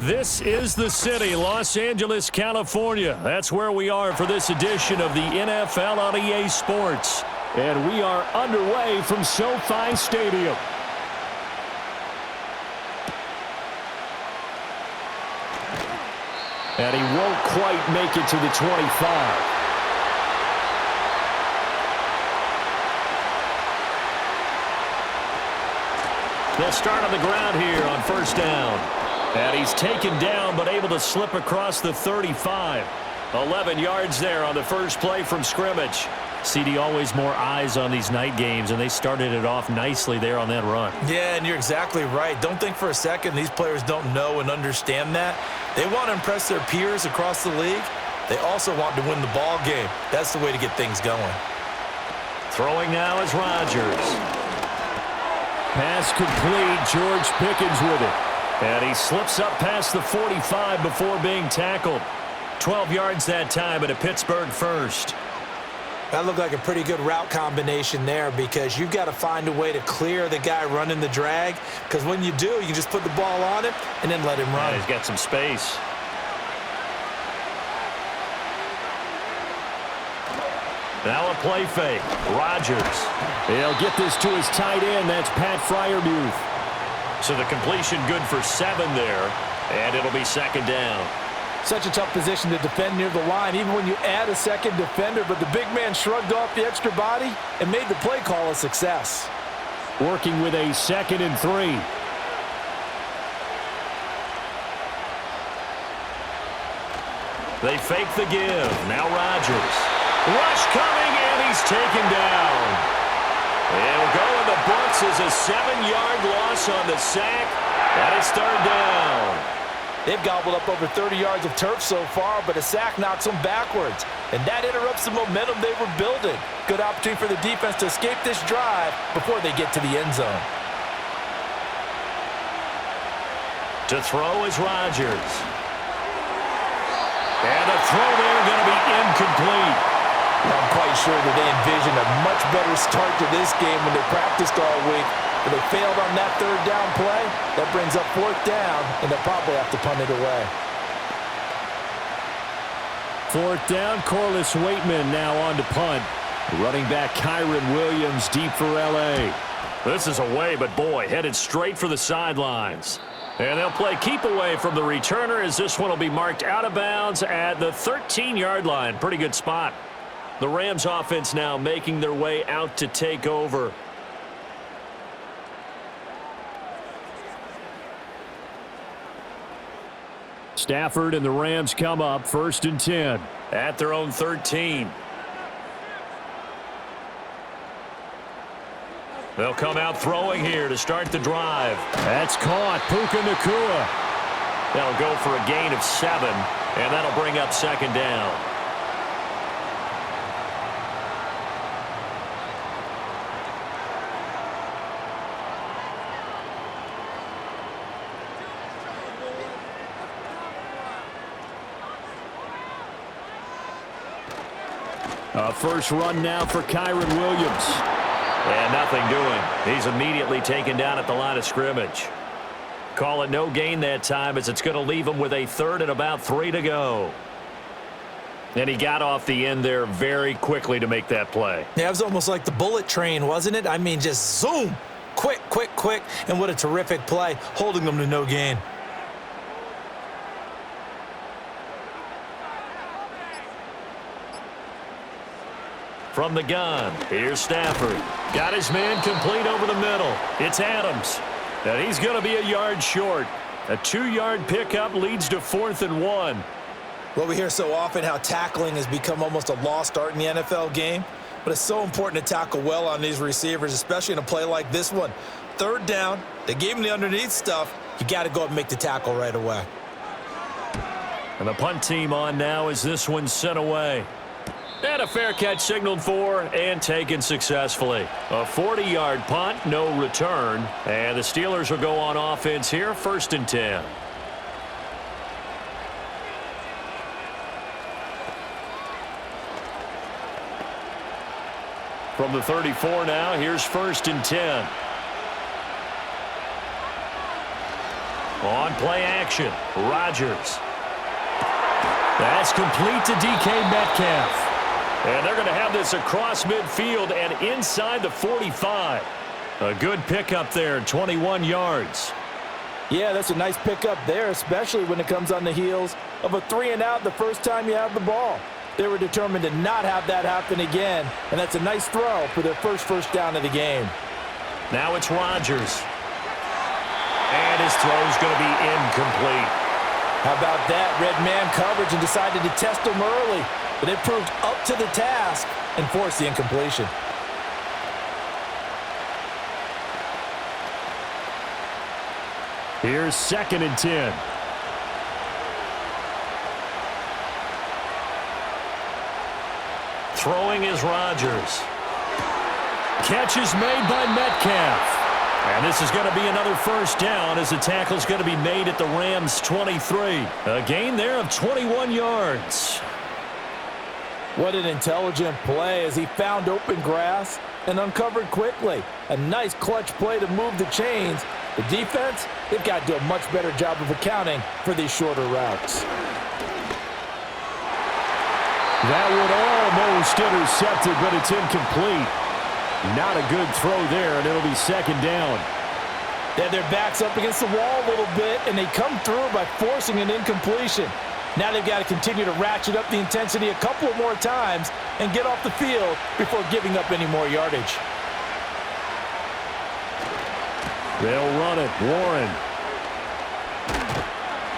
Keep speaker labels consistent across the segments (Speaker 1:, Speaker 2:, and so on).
Speaker 1: This is the city, Los Angeles, California. That's where we are for this edition of the NFL on EA Sports. And we are underway from SoFi Stadium. And he won't quite make it to the 25. They'll start on the ground here on first down. And he's taken down but able to slip across the 35. 11 yards there on the first play from scrimmage. CD, always more eyes on these night games, and they started it off nicely there on that run.
Speaker 2: Yeah, and you're exactly right. Don't think for a second these players don't know and understand that. They want to impress their peers across the league. They also want to win the ball game. That's the way to get things going.
Speaker 1: Throwing now is Rodgers. Pass complete. George Pickens with it. And he slips up past the 45 before being tackled. 12 yards that time at a Pittsburgh first.
Speaker 2: That looked like a pretty good route combination there because you've got to find a way to clear the guy running the drag, because when you do, you just put the ball on him and then let him run.
Speaker 1: Yeah, he's got some space. Now a play fake. Rodgers. He'll get this to his tight end. That's Pat Freiermuth. So the completion good for 7 there, and it'll be second down.
Speaker 2: Such a tough position to defend near the line, even when you add a second defender, but the big man shrugged off the extra body and made the play call a success.
Speaker 1: Working with a 2nd and 3. They fake the give. Now Rodgers. Rush coming, and he's taken down. He'll go in the books as a 7-yard loss on the sack, and it's 3rd down.
Speaker 2: They've gobbled up over 30 yards of turf so far, but a sack knocks them backwards, and that interrupts the momentum they were building. Good opportunity for the defense to escape this drive before they get to the end zone.
Speaker 1: To throw is Rodgers. And the throw there going to be incomplete.
Speaker 2: I'm quite sure that they envisioned a much better start to this game when they practiced all week. But they failed on that 3rd down play. That brings up 4th down, and they'll probably have to punt it away.
Speaker 1: 4th down, Corliss Waitman now on to punt. Running back Kyron Williams deep for L.A. This is away, but boy, headed straight for the sidelines. And they'll play keep away from the returner as this one will be marked out of bounds at the 13-yard line. Pretty good spot. The Rams offense now making their way out to take over. Stafford and the Rams come up 1st and 10 at their own 13. They'll come out throwing here to start the drive. That's caught. Puka Nacua. That'll go for a gain of 7, and that'll bring up 2nd down. A first run now for Kyron Williams. And nothing doing. He's immediately taken down at the line of scrimmage. Call it no gain that time as it's going to leave him with a 3rd and about 3 to go. And he got off the end there very quickly to make that play.
Speaker 2: Yeah, it was almost like the bullet train, wasn't it? I mean, just zoom. Quick, quick, quick. And what a terrific play, holding them to no gain.
Speaker 1: From the gun, here's Stafford. Got his man complete over the middle. It's Adams. And he's going to be a yard short. A 2-yard pickup leads to 4th and 1.
Speaker 2: Well, we hear so often how tackling has become almost a lost art in the NFL game. But it's so important to tackle well on these receivers, especially in a play like this one. 3rd down, they gave him the underneath stuff. You got to go up and make the tackle right away.
Speaker 1: And the punt team on now as this one's sent away. And a fair catch signaled for and taken successfully. A 40-yard punt, no return. And the Steelers will go on offense here, 1st and 10. From the 34 now, here's 1st and 10. On play action, Rodgers. That's complete to DK Metcalf. And they're going to have this across midfield and inside the 45. A good pickup there, 21 yards.
Speaker 2: Yeah, that's a nice pickup there, especially when it comes on the heels of a 3-and-out the first time you have the ball. They were determined to not have that happen again, and that's a nice throw for their first down of the game.
Speaker 1: Now it's Rodgers. And his throw's going to be incomplete.
Speaker 2: How about that? Red man coverage and decided to test him early, but it proved up to the task and forced the incompletion.
Speaker 1: Here's 2nd and 10. Throwing is Rodgers. Catch is made by Metcalf. And this is going to be another first down as the tackle's going to be made at the Rams' 23. A gain there of 21 yards.
Speaker 2: What an intelligent play as he found open grass and uncovered quickly. A nice clutch play to move the chains. The defense, they've got to do a much better job of accounting for these shorter routes.
Speaker 1: That would almost intercepted, but it's incomplete. Not a good throw there, and it'll be 2nd down.
Speaker 2: Yeah, their back's up against the wall a little bit, and they come through by forcing an incompletion. Now they've got to continue to ratchet up the intensity a couple more times and get off the field before giving up any more yardage.
Speaker 1: They'll run it. Warren.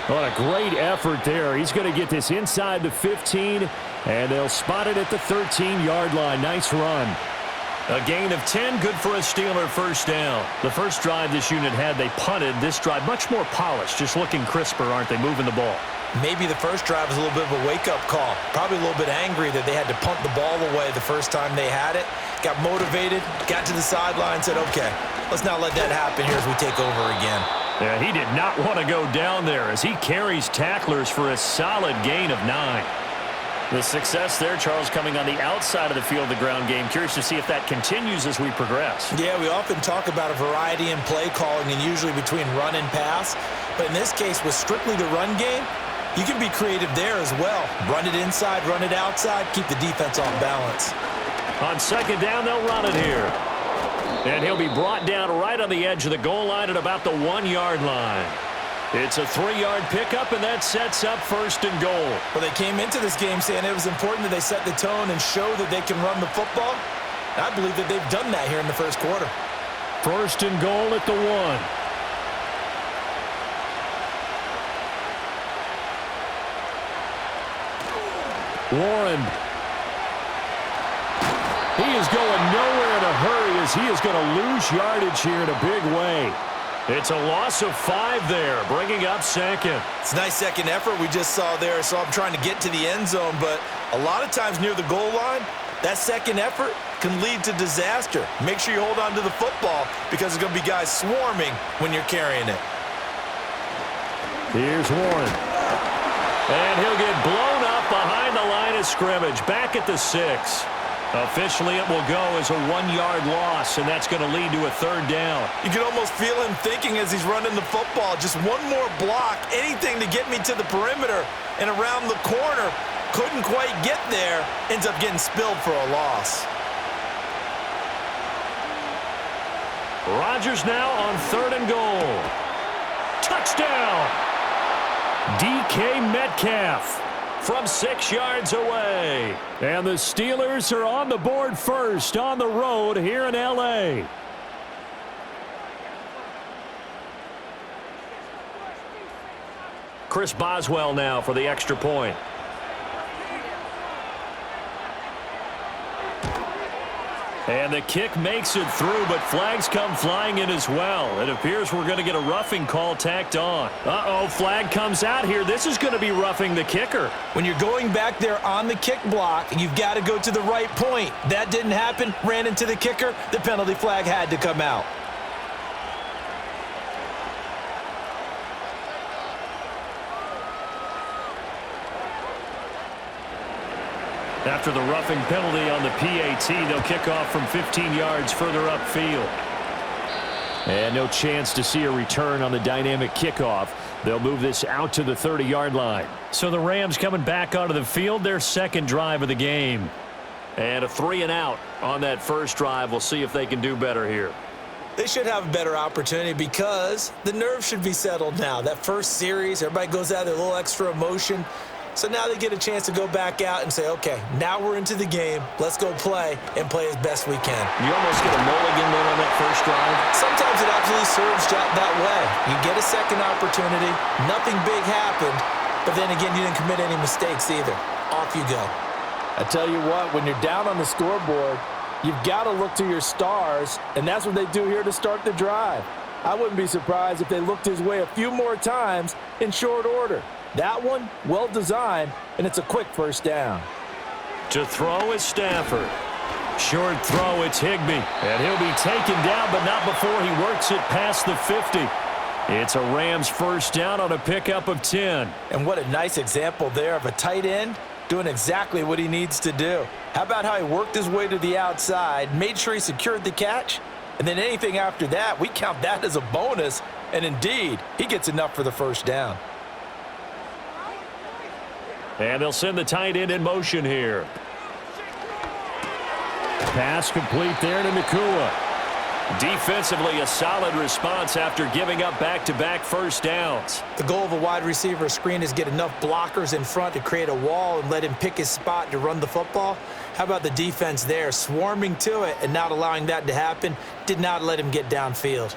Speaker 1: What a great effort there. He's going to get this inside the 15, and they'll spot it at the 13-yard line. Nice run. A gain of 10, good for a Steeler first down. The first drive this unit had, they punted. This drive, much more polished, just looking crisper, aren't they, moving the ball?
Speaker 2: Maybe the first drive was a little bit of a wake-up call. Probably a little bit angry that they had to punt the ball away the first time they had it. Got motivated, got to the sideline, said, okay, let's not let that happen here as we take over again.
Speaker 1: Yeah, he did not want to go down there as he carries tacklers for a solid gain of 9. The success there, Charles, coming on the outside of the field, the ground game. Curious to see if that continues as we progress.
Speaker 2: Yeah, we often talk about a variety in play calling and usually between run and pass. But in this case, with strictly the run game, you can be creative there as well. Run it inside, run it outside, keep the defense off balance.
Speaker 1: On 2nd down, they'll run it here. And he'll be brought down right on the edge of the goal line at about the 1-yard line. It's a 3-yard pickup, and that sets up 1st and goal.
Speaker 2: Well, they came into this game saying it was important that they set the tone and show that they can run the football. I believe that they've done that here in the first quarter.
Speaker 1: 1st and goal at the 1. Warren. He is going nowhere in a hurry as he is going to lose yardage here in a big way. It's a loss of 5 there, bringing up 2nd.
Speaker 2: It's a nice second effort we just saw there, so I'm trying to get to the end zone, but a lot of times near the goal line, that second effort can lead to disaster. Make sure you hold on to the football because there's going to be guys swarming when you're carrying it.
Speaker 1: Here's Warren. And he'll get blown up behind the line of scrimmage, back at the 6. Officially, it will go as a 1-yard loss, and that's going to lead to a 3rd down.
Speaker 2: You can almost feel him thinking as he's running the football, just one more block, anything to get me to the perimeter and around the corner. Couldn't quite get there, ends up getting spilled for a loss.
Speaker 1: Rodgers now on 3rd and goal. Touchdown! DK Metcalf from 6 yards away. And the Steelers are on the board first on the road here in L.A. Chris Boswell now for the extra point. And the kick makes it through, but flags come flying in as well. It appears we're going to get a roughing call tacked on. Uh-oh, flag comes out here. This is going to be roughing the kicker.
Speaker 2: When you're going back there on the kick block, you've got to go to the right point. That didn't happen, ran into the kicker. The penalty flag had to come out.
Speaker 1: After the roughing penalty on the PAT, they'll kick off from 15 yards further upfield. And no chance to see a return on the dynamic kickoff. They'll move this out to the 30-yard line.
Speaker 3: So the Rams coming back onto the field, their second drive of the game.
Speaker 1: And a 3-and-out on that first drive. We'll see if they can do better here.
Speaker 2: They should have a better opportunity because the nerves should be settled now. That first series, everybody goes out with a little extra emotion. So now they get a chance to go back out and say, okay, now we're into the game. Let's go play and play as best we can.
Speaker 1: You almost get a mulligan then on that first drive.
Speaker 2: Sometimes it absolutely serves that way. You get a second opportunity. Nothing big happened. But then again, you didn't commit any mistakes either. Off you go.
Speaker 4: I tell you what, when you're down on the scoreboard, you've got to look to your stars, and that's what they do here to start the drive. I wouldn't be surprised if they looked his way a few more times in short order. That one, well designed, and it's a quick first down.
Speaker 1: To throw is Stafford. Short throw, it's Higbee. And he'll be taken down, but not before he works it past the 50. It's a Rams first down on a pickup of 10.
Speaker 2: And what a nice example there of a tight end doing exactly what he needs to do. How about how he worked his way to the outside, made sure he secured the catch, and then anything after that, we count that as a bonus. And indeed, he gets enough for the first down.
Speaker 1: And they'll send the tight end in motion here. Pass complete there to Nakua. Defensively, a solid response after giving up back-to-back first downs.
Speaker 2: The goal of a wide receiver screen is get enough blockers in front to create a wall and let him pick his spot to run the football. How about the defense there, swarming to it and not allowing that to happen? Did not let him get downfield.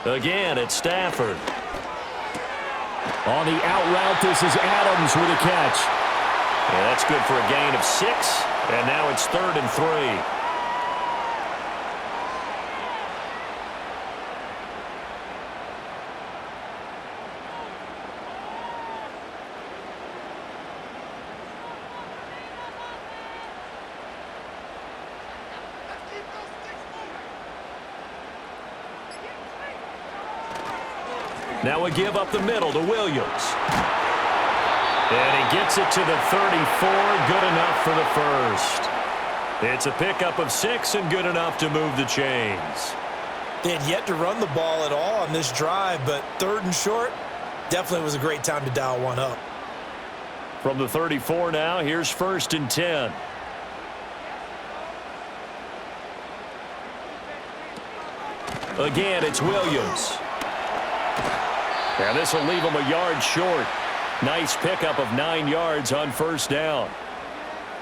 Speaker 1: Again, it's Stafford. On the out route, this is Adams with a catch. Yeah, that's good for a gain of 6, and now it's 3rd and 3. Now a give up the middle to Williams. And he gets it to the 34, good enough for the first. It's a pickup of 6 and good enough to move the chains.
Speaker 2: They had yet to run the ball at all on this drive, but 3rd and short, definitely was a great time to dial one up.
Speaker 1: From the 34 now, here's 1st and 10. Again, it's Williams. And this will leave him a yard short. Nice pickup of 9 yards on first down.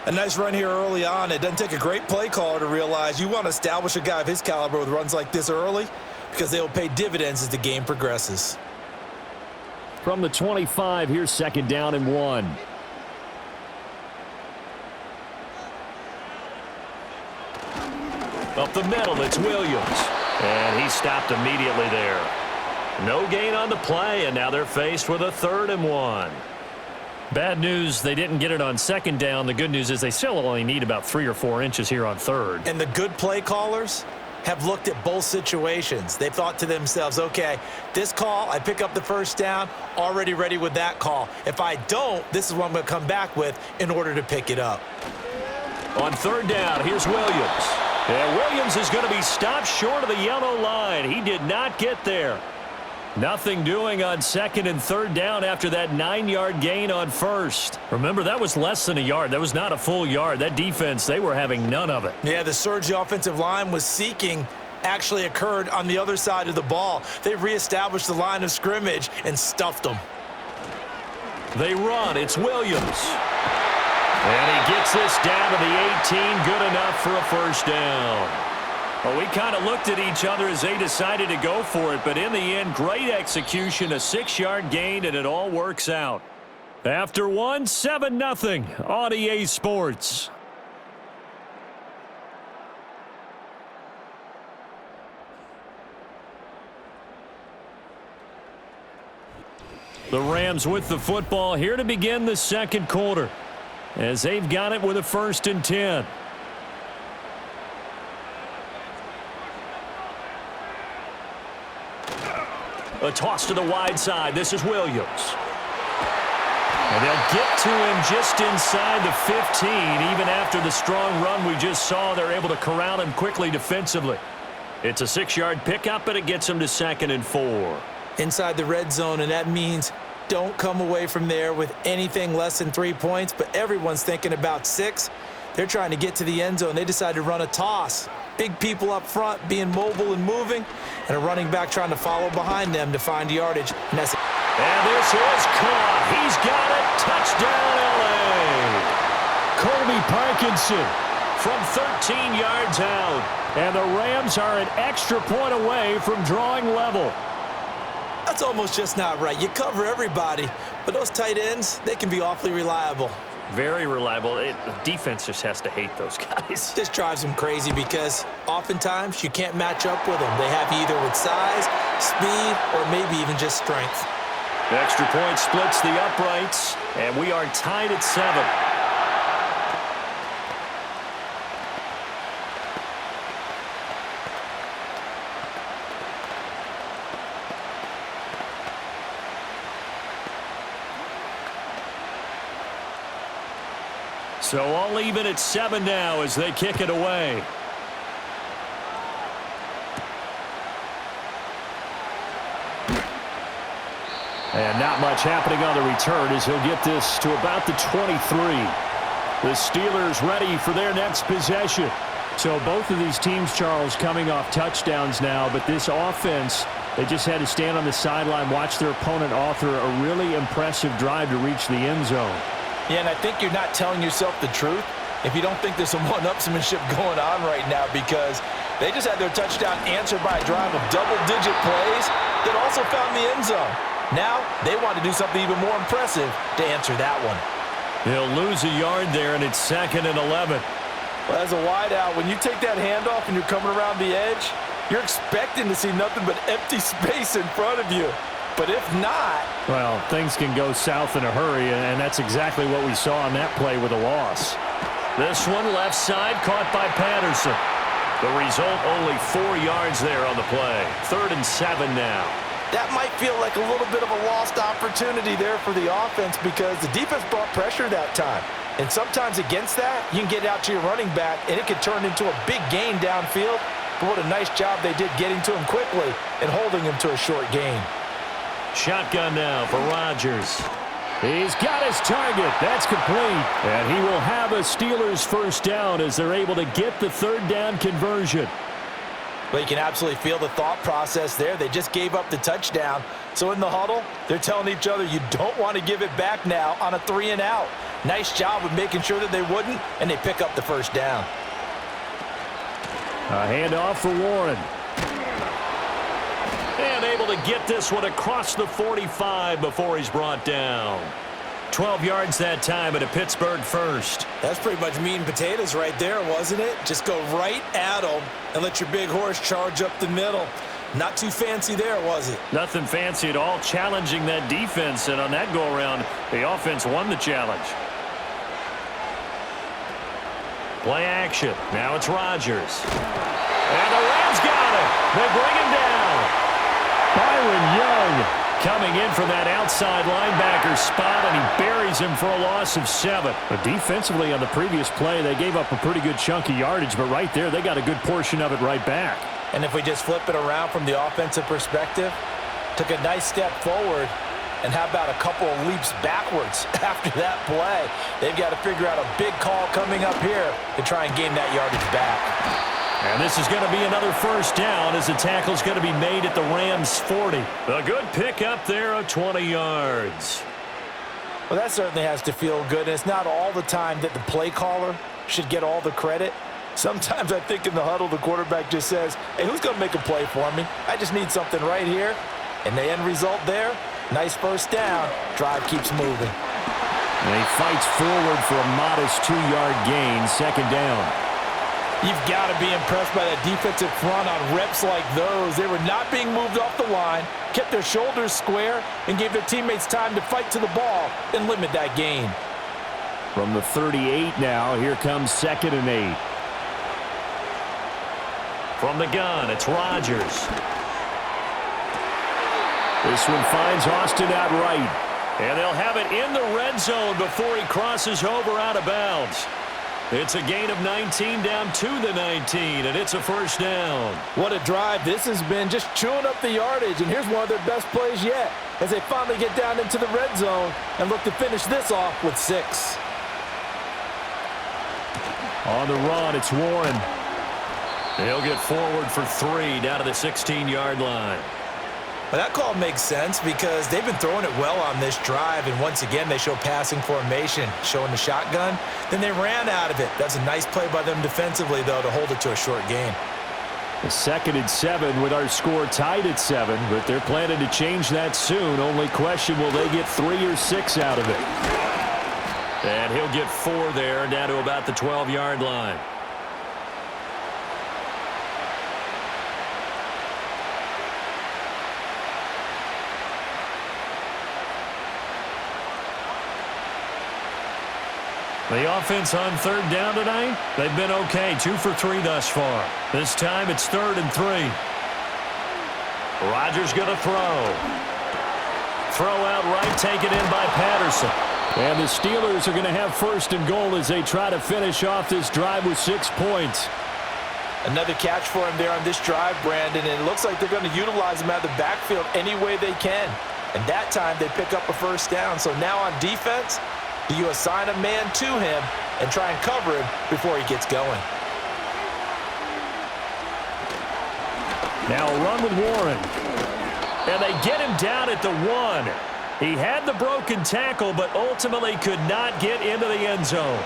Speaker 2: A nice run here early on. It doesn't take a great play caller to realize you want to establish a guy of his caliber with runs like this early because they will pay dividends as the game progresses.
Speaker 1: From the 25, here's 2nd down and 1. Up the middle, it's Williams. And he stopped immediately there. No gain on the play, and now they're faced with a 3rd and 1.
Speaker 3: Bad news, they didn't get it on 2nd down. The good news is they still only need about 3 or 4 inches here on 3rd.
Speaker 2: And the good play callers have looked at both situations. They thought to themselves, okay, this call, I pick up the first down, already ready with that call. If I don't, this is what I'm going to come back with in order to pick it up.
Speaker 1: On 3rd down, here's Williams. And Williams is going to be stopped short of the yellow line. He did not get there. Nothing doing on 2nd and 3rd down after that 9-yard gain on 1st.
Speaker 3: Remember, that was less than a yard. That was not a full yard. That defense, they were having none of it.
Speaker 2: Yeah, the surge the offensive line was seeking actually occurred on the other side of the ball. They reestablished the line of scrimmage and stuffed them.
Speaker 1: They run. It's Williams. And he gets this down to the 18. Good enough for a first down. Well, we kind of looked at each other as they decided to go for it, but in the end, great execution, a 6-yard gain, and it all works out. After 1, 7-0 on EA Sports. The Rams with the football here to begin the 2nd quarter, as they've got it with a 1st and 10. A toss to the wide side. This is Williams.
Speaker 3: And they'll get to him just inside the 15. Even after the strong run we just saw, they're able to corral him quickly defensively. It's a 6-yard pickup, and it gets him to 2nd and 4.
Speaker 2: Inside the red zone, and that means don't come away from there with anything less than 3 points, but everyone's thinking about 6. They're trying to get to the end zone. They decide to run a toss. Big people up front being mobile and moving, and a running back trying to follow behind them to find yardage. And this
Speaker 3: is caught. He's got it. Touchdown, L.A.
Speaker 1: Colby Parkinson
Speaker 3: From 13 yards out.
Speaker 1: And the Rams are an extra point away from drawing level.
Speaker 2: That's almost just not right. You cover everybody, but those tight ends, they can be awfully reliable.
Speaker 3: Very reliable. The defense just has to hate those guys.
Speaker 2: This drives them crazy because oftentimes you can't match up with them. They have you either with size, speed, or maybe even just strength.
Speaker 3: The extra point splits the uprights, and we are tied at 7. So all even at 7 now as they kick it away.
Speaker 1: And not much happening on the return as he'll get this to about the 23. The Steelers ready for their next possession. So both of these teams, Charles, coming off touchdowns now, but this offense, they just had to stand on the sideline, watch their opponent author a really impressive drive to reach the end zone.
Speaker 4: Yeah, and I think you're not telling yourself the truth if you don't think there's some one-upsmanship going on right now, because they just had their touchdown answered by a drive of double-digit plays that also found the end zone. Now they want to do something even more impressive to answer that one.
Speaker 3: He'll lose a yard there, and it's 2nd and 11.
Speaker 4: Well, as a wideout, when you take that handoff and you're coming around the edge, you're expecting to see nothing but empty space in front of you. But if not...
Speaker 1: well, things can go south in a hurry, and that's exactly what we saw on that play with a loss.
Speaker 3: This one left side caught by Patterson. The result, only 4 yards there on the play. 3rd and 7 now.
Speaker 4: That might feel like a little bit of a lost opportunity there for the offense because the defense brought pressure that time. And sometimes against that, you can get out to your running back, and it can turn into a big gain downfield. But what a nice job they did getting to him quickly and holding him to a short gain.
Speaker 3: Shotgun now for Rodgers.
Speaker 1: He's got his target. That's complete. And he will have a Steelers first down as they're able to get the 3rd down conversion.
Speaker 4: Well, you can absolutely feel the thought process there. They just gave up the touchdown. So in the huddle, they're telling each other you don't want to give it back now on a 3 and out. Nice job of making sure that they wouldn't, and they pick up the first down.
Speaker 1: A handoff for Warren.
Speaker 3: And able to get this one across the 45 before he's brought down. 12 yards that time at a Pittsburgh first.
Speaker 2: That's pretty much meat and potatoes right there, wasn't it? Just go right at them and let your big horse charge up the middle. Not too fancy there, was it?
Speaker 3: Nothing fancy at all, challenging that defense. And on that go-around, the offense won the challenge. Play action. Now it's Rodgers. And the Rams got it. They bring him down.
Speaker 1: Byron Young
Speaker 3: coming in from that outside linebacker spot, and he buries him for a loss of 7.
Speaker 1: But defensively on the previous play, they gave up a pretty good chunk of yardage, but right there, they got a good portion of it right back.
Speaker 4: And if we just flip it around from the offensive perspective, took a nice step forward, and how about a couple of leaps backwards after that play? They've got to figure out a big call coming up here to try and gain that yardage back.
Speaker 3: And this is going to be another first down as the tackle's going to be made at the Rams' 40. A good pick up there of 20 yards.
Speaker 4: Well, that certainly has to feel good. And it's not all the time that the play caller should get all the credit. Sometimes I think in the huddle, the quarterback just says, hey, who's going to make a play for me? I just need something right here. And the end result there, nice first down. Drive keeps moving.
Speaker 1: And he fights forward for a modest 2-yard gain, 2nd down.
Speaker 4: You've got to be impressed by that defensive front on reps like those. They were not being moved off the line, kept their shoulders square, and gave their teammates time to fight to the ball and limit that gain.
Speaker 1: From the 38 now, here comes 2nd and 8.
Speaker 3: From the gun, it's Rodgers.
Speaker 1: This one finds Austin out right.
Speaker 3: And they'll have it in the red zone before he crosses over out of bounds. It's a gain of 19 down to the 19, and it's a first down.
Speaker 4: What a drive this has been, just chewing up the yardage, and here's one of their best plays yet as they finally get down into the red zone and look to finish this off with 6.
Speaker 3: On the run, it's Warren. He'll get forward for 3 down to the 16-yard line.
Speaker 2: Well, that call makes sense because they've been throwing it well on this drive, and once again, they show passing formation, showing the shotgun. Then they ran out of it. That's a nice play by them defensively, though, to hold it to a short gain.
Speaker 1: A 2nd and 7 with our score tied at 7, but they're planning to change that soon. Only question, will they get 3 or 6 out of it?
Speaker 3: And he'll get 4 there, down to about the 12-yard line. The offense on 3rd down tonight, they've been okay, 2 for 3 thus far. This time it's 3rd and 3. Rodgers going to throw. Throw out right, taken in by Patterson.
Speaker 1: And the Steelers are going to have 1st and goal as they try to finish off this drive with 6 points.
Speaker 4: Another catch for him there on this drive, Brandon, and it looks like they're going to utilize him out of the backfield any way they can. And that time they pick up a 1st down. So now on defense, do you assign a man to him and try and cover him before he gets going?
Speaker 1: Now a run with Warren.
Speaker 3: And they get him down at the 1. He had the broken tackle, but ultimately could not get into the end zone.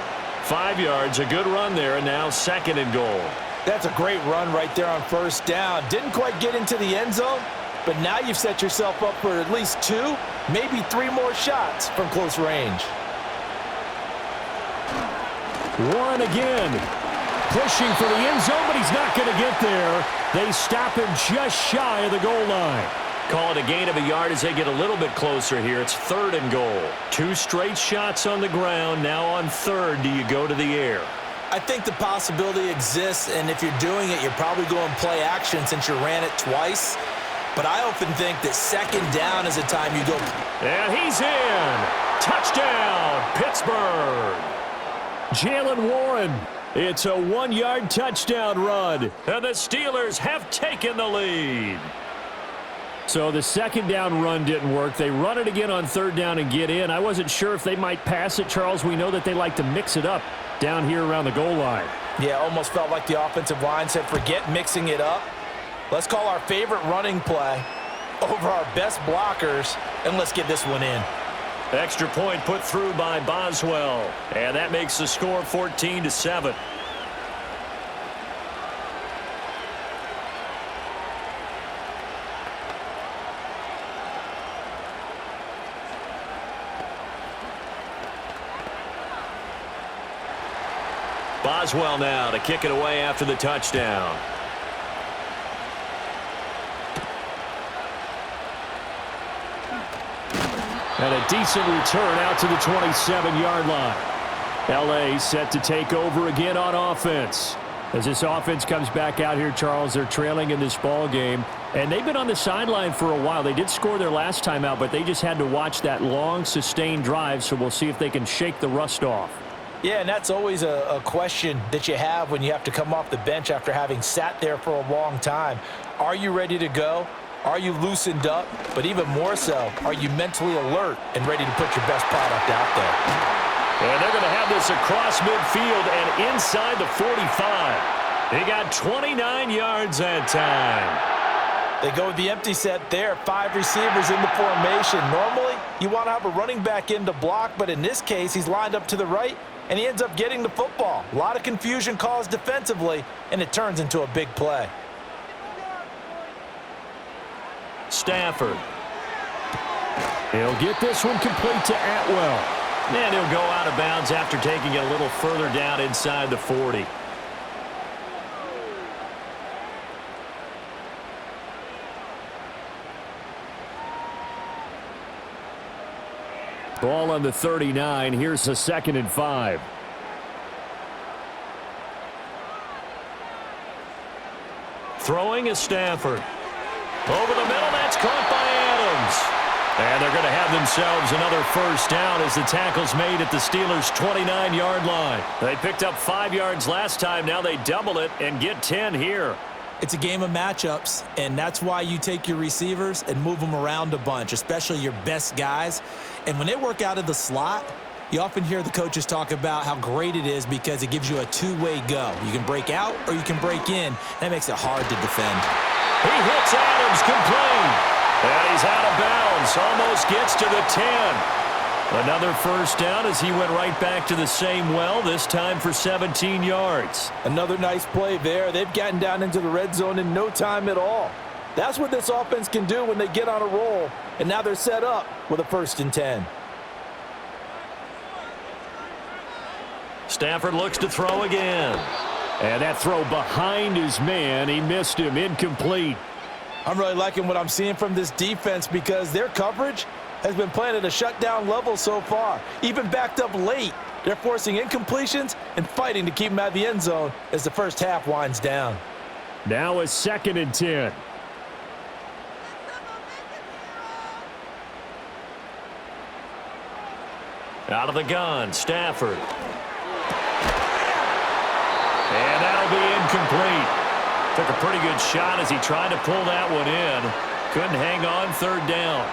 Speaker 3: 5 yards, a good run there, and now 2nd and goal.
Speaker 4: That's a great run right there on 1st down. Didn't quite get into the end zone, but now you've set yourself up for at least 2, maybe 3 more shots from close range.
Speaker 1: Warren again, pushing for the end zone, but he's not going to get there. They stop him just shy of the goal line.
Speaker 3: Call it a gain of a yard as they get a little bit closer here. It's 3rd and goal. 2 straight shots on the ground. Now on 3rd, do you go to the air?
Speaker 2: I think the possibility exists, and if you're doing it, you're probably going play action since you ran it twice. But I often think that 2nd down is the time you go.
Speaker 3: And he's in. Touchdown, Pittsburgh.
Speaker 1: Jalen Warren. It's a 1-yard touchdown run.
Speaker 3: And the Steelers have taken the lead.
Speaker 1: So the 2nd down run didn't work. They run it again on 3rd down and get in. I wasn't sure if they might pass it, Charles. We know that they like to mix it up down here around the goal line.
Speaker 4: Yeah, almost felt like the offensive line said, forget mixing it up. Let's call our favorite running play over our best blockers, and let's get this one in.
Speaker 3: Extra point put through by Boswell. And that makes the score 14-7. Boswell now to kick it away after the touchdown.
Speaker 1: And a decent return out to the 27-yard line. L.A. set to take over again on offense. As this offense comes back out here, Charles, they're trailing in this ball game. And they've been on the sideline for a while. They did score their last time out, but they just had to watch that long, sustained drive. So we'll see if they can shake the rust off.
Speaker 4: Yeah, and that's always a question that you have when you have to come off the bench after having sat there for a long time. Are you ready to go? Are you loosened up? But even more so, are you mentally alert and ready to put your best product out there?
Speaker 3: And they're going to have this across midfield and inside the 45. They got 29 yards that time.
Speaker 4: They go with the empty set there. 5 receivers in the formation. Normally, you want to have a running back in to block, but in this case, he's lined up to the right, and he ends up getting the football. A lot of confusion caused defensively, and it turns into a big play.
Speaker 3: Stafford.
Speaker 1: He'll get this one complete to Atwell.
Speaker 3: And he'll go out of bounds after taking it a little further down inside the 40.
Speaker 1: Ball on the 39. Here's a 2nd and 5.
Speaker 3: Throwing is Stafford. Over the middle, that's caught by Adams. And they're going to have themselves another first down as the tackle's made at the Steelers' 29-yard line. They picked up 5 yards last time. Now they double it and get 10 here.
Speaker 2: It's a game of matchups, and that's why you take your receivers and move them around a bunch, especially your best guys. And when they work out of the slot, you often hear the coaches talk about how great it is because it gives you a two-way go. You can break out or you can break in. That makes it hard to defend.
Speaker 3: He hits Adams complete. And he's out of bounds. Almost gets to the 10. Another first down as he went right back to the same well, this time for 17 yards.
Speaker 4: Another nice play there. They've gotten down into the red zone in no time at all. That's what this offense can do when they get on a roll. And now they're set up with a 1st and 10.
Speaker 3: Stafford looks to throw again.
Speaker 1: And that throw behind his man. He missed him. Incomplete.
Speaker 4: I'm really liking what I'm seeing from this defense because their coverage has been playing at a shutdown level so far. Even backed up late, they're forcing incompletions and fighting to keep them out of the end zone as the first half winds down.
Speaker 1: Now a 2nd and 10.
Speaker 3: Out of the gun, Stafford. And that'll be incomplete. Took a pretty good shot as he tried to pull that one in. Couldn't hang on 3rd down.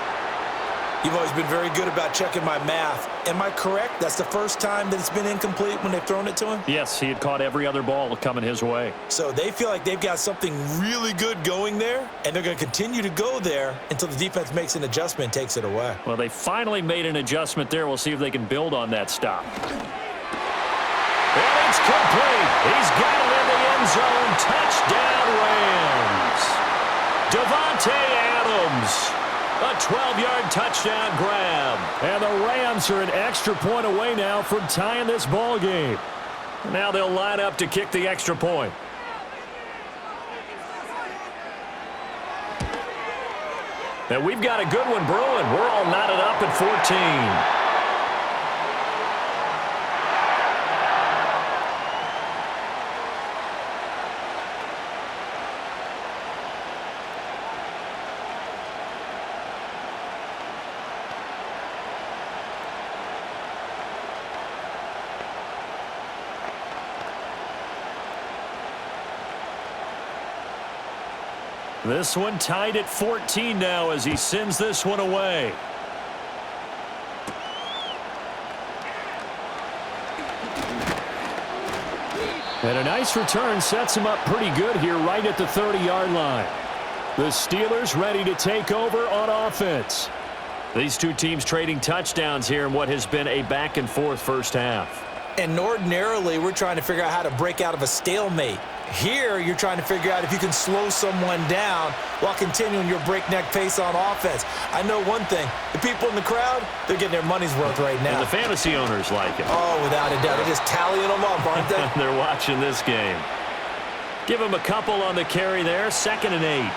Speaker 2: You've always been very good about checking my math. Am I correct? That's the first time that it's been incomplete when they've thrown it to him?
Speaker 3: Yes, he had caught every other ball coming his way.
Speaker 2: So they feel like they've got something really good going there, and they're going to continue to go there until the defense makes an adjustment and takes it away.
Speaker 3: Well, they finally made an adjustment there. We'll see if they can build on that stop. And it's complete. He's got it in the end zone. Touchdown, Rams. Davante Adams. A 12-yard touchdown grab.
Speaker 1: And the Rams are an extra point away now from tying this ball game.
Speaker 3: Now they'll line up to kick the extra point. And we've got a good one brewing. We're all knotted up at 14. This one tied at 14 now as he sends this one away.
Speaker 1: And a nice return sets him up pretty good here right at the 30-yard line. The Steelers ready to take over on offense.
Speaker 3: These two teams trading touchdowns here in what has been a back-and-forth first half.
Speaker 2: And ordinarily, we're trying to figure out how to break out of a stalemate. Here, you're trying to figure out if you can slow someone down while continuing your breakneck pace on offense. I know one thing. The people in the crowd, they're getting their money's worth right now.
Speaker 3: And the fantasy owners like it.
Speaker 2: Oh, without a doubt. They're just tallying them up, aren't they?
Speaker 3: They're watching this game. Give him a couple on the carry there. 2nd and 8.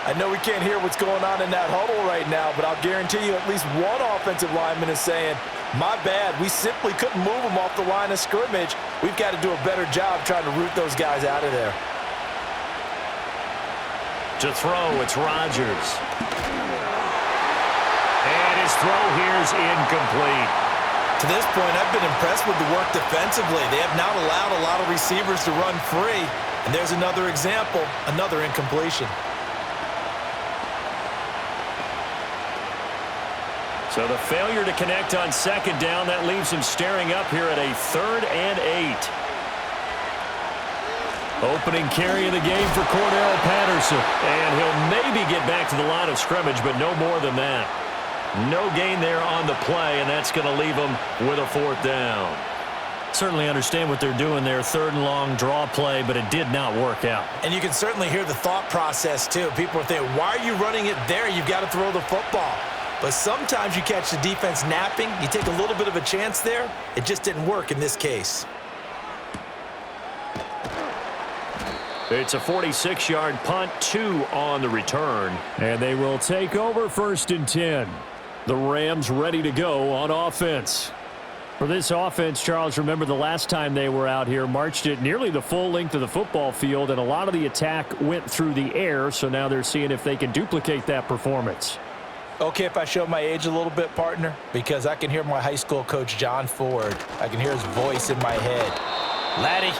Speaker 4: I know we can't hear what's going on in that huddle right now, but I'll guarantee you at least one offensive lineman is saying, my bad, we simply couldn't move them off the line of scrimmage. We've got to do a better job trying to root those guys out of there.
Speaker 3: To throw, it's Rodgers. And his throw here's incomplete.
Speaker 2: To this point, I've been impressed with the work defensively. They have not allowed a lot of receivers to run free. And there's another example, another incompletion.
Speaker 3: So the failure to connect on 2nd down, that leaves him staring up here at a 3rd and 8. Opening carry of the game for Cordell Patterson. And he'll maybe get back to the line of scrimmage, but no more than that. No gain there on the play, and that's going to leave him with a 4th down. Certainly understand what they're doing there. 3rd and long draw play, but it did not work out.
Speaker 2: And you can certainly hear the thought process, too. People are thinking, why are you running it there? You've got to throw the football. But sometimes you catch the defense napping. You take a little bit of a chance there. It just didn't work in this case.
Speaker 3: It's a 46-yard punt, 2 on the return.
Speaker 1: And they will take over 1st and 10. The Rams ready to go on offense. For this offense, Charles, remember the last time they were out here, marched it nearly the full length of the football field, and a lot of the attack went through the air, so now they're seeing if they can duplicate that performance.
Speaker 4: Okay, if I show my age a little bit, partner, because I can hear my high school coach, John Ford. I can hear his voice in my head. Laddie,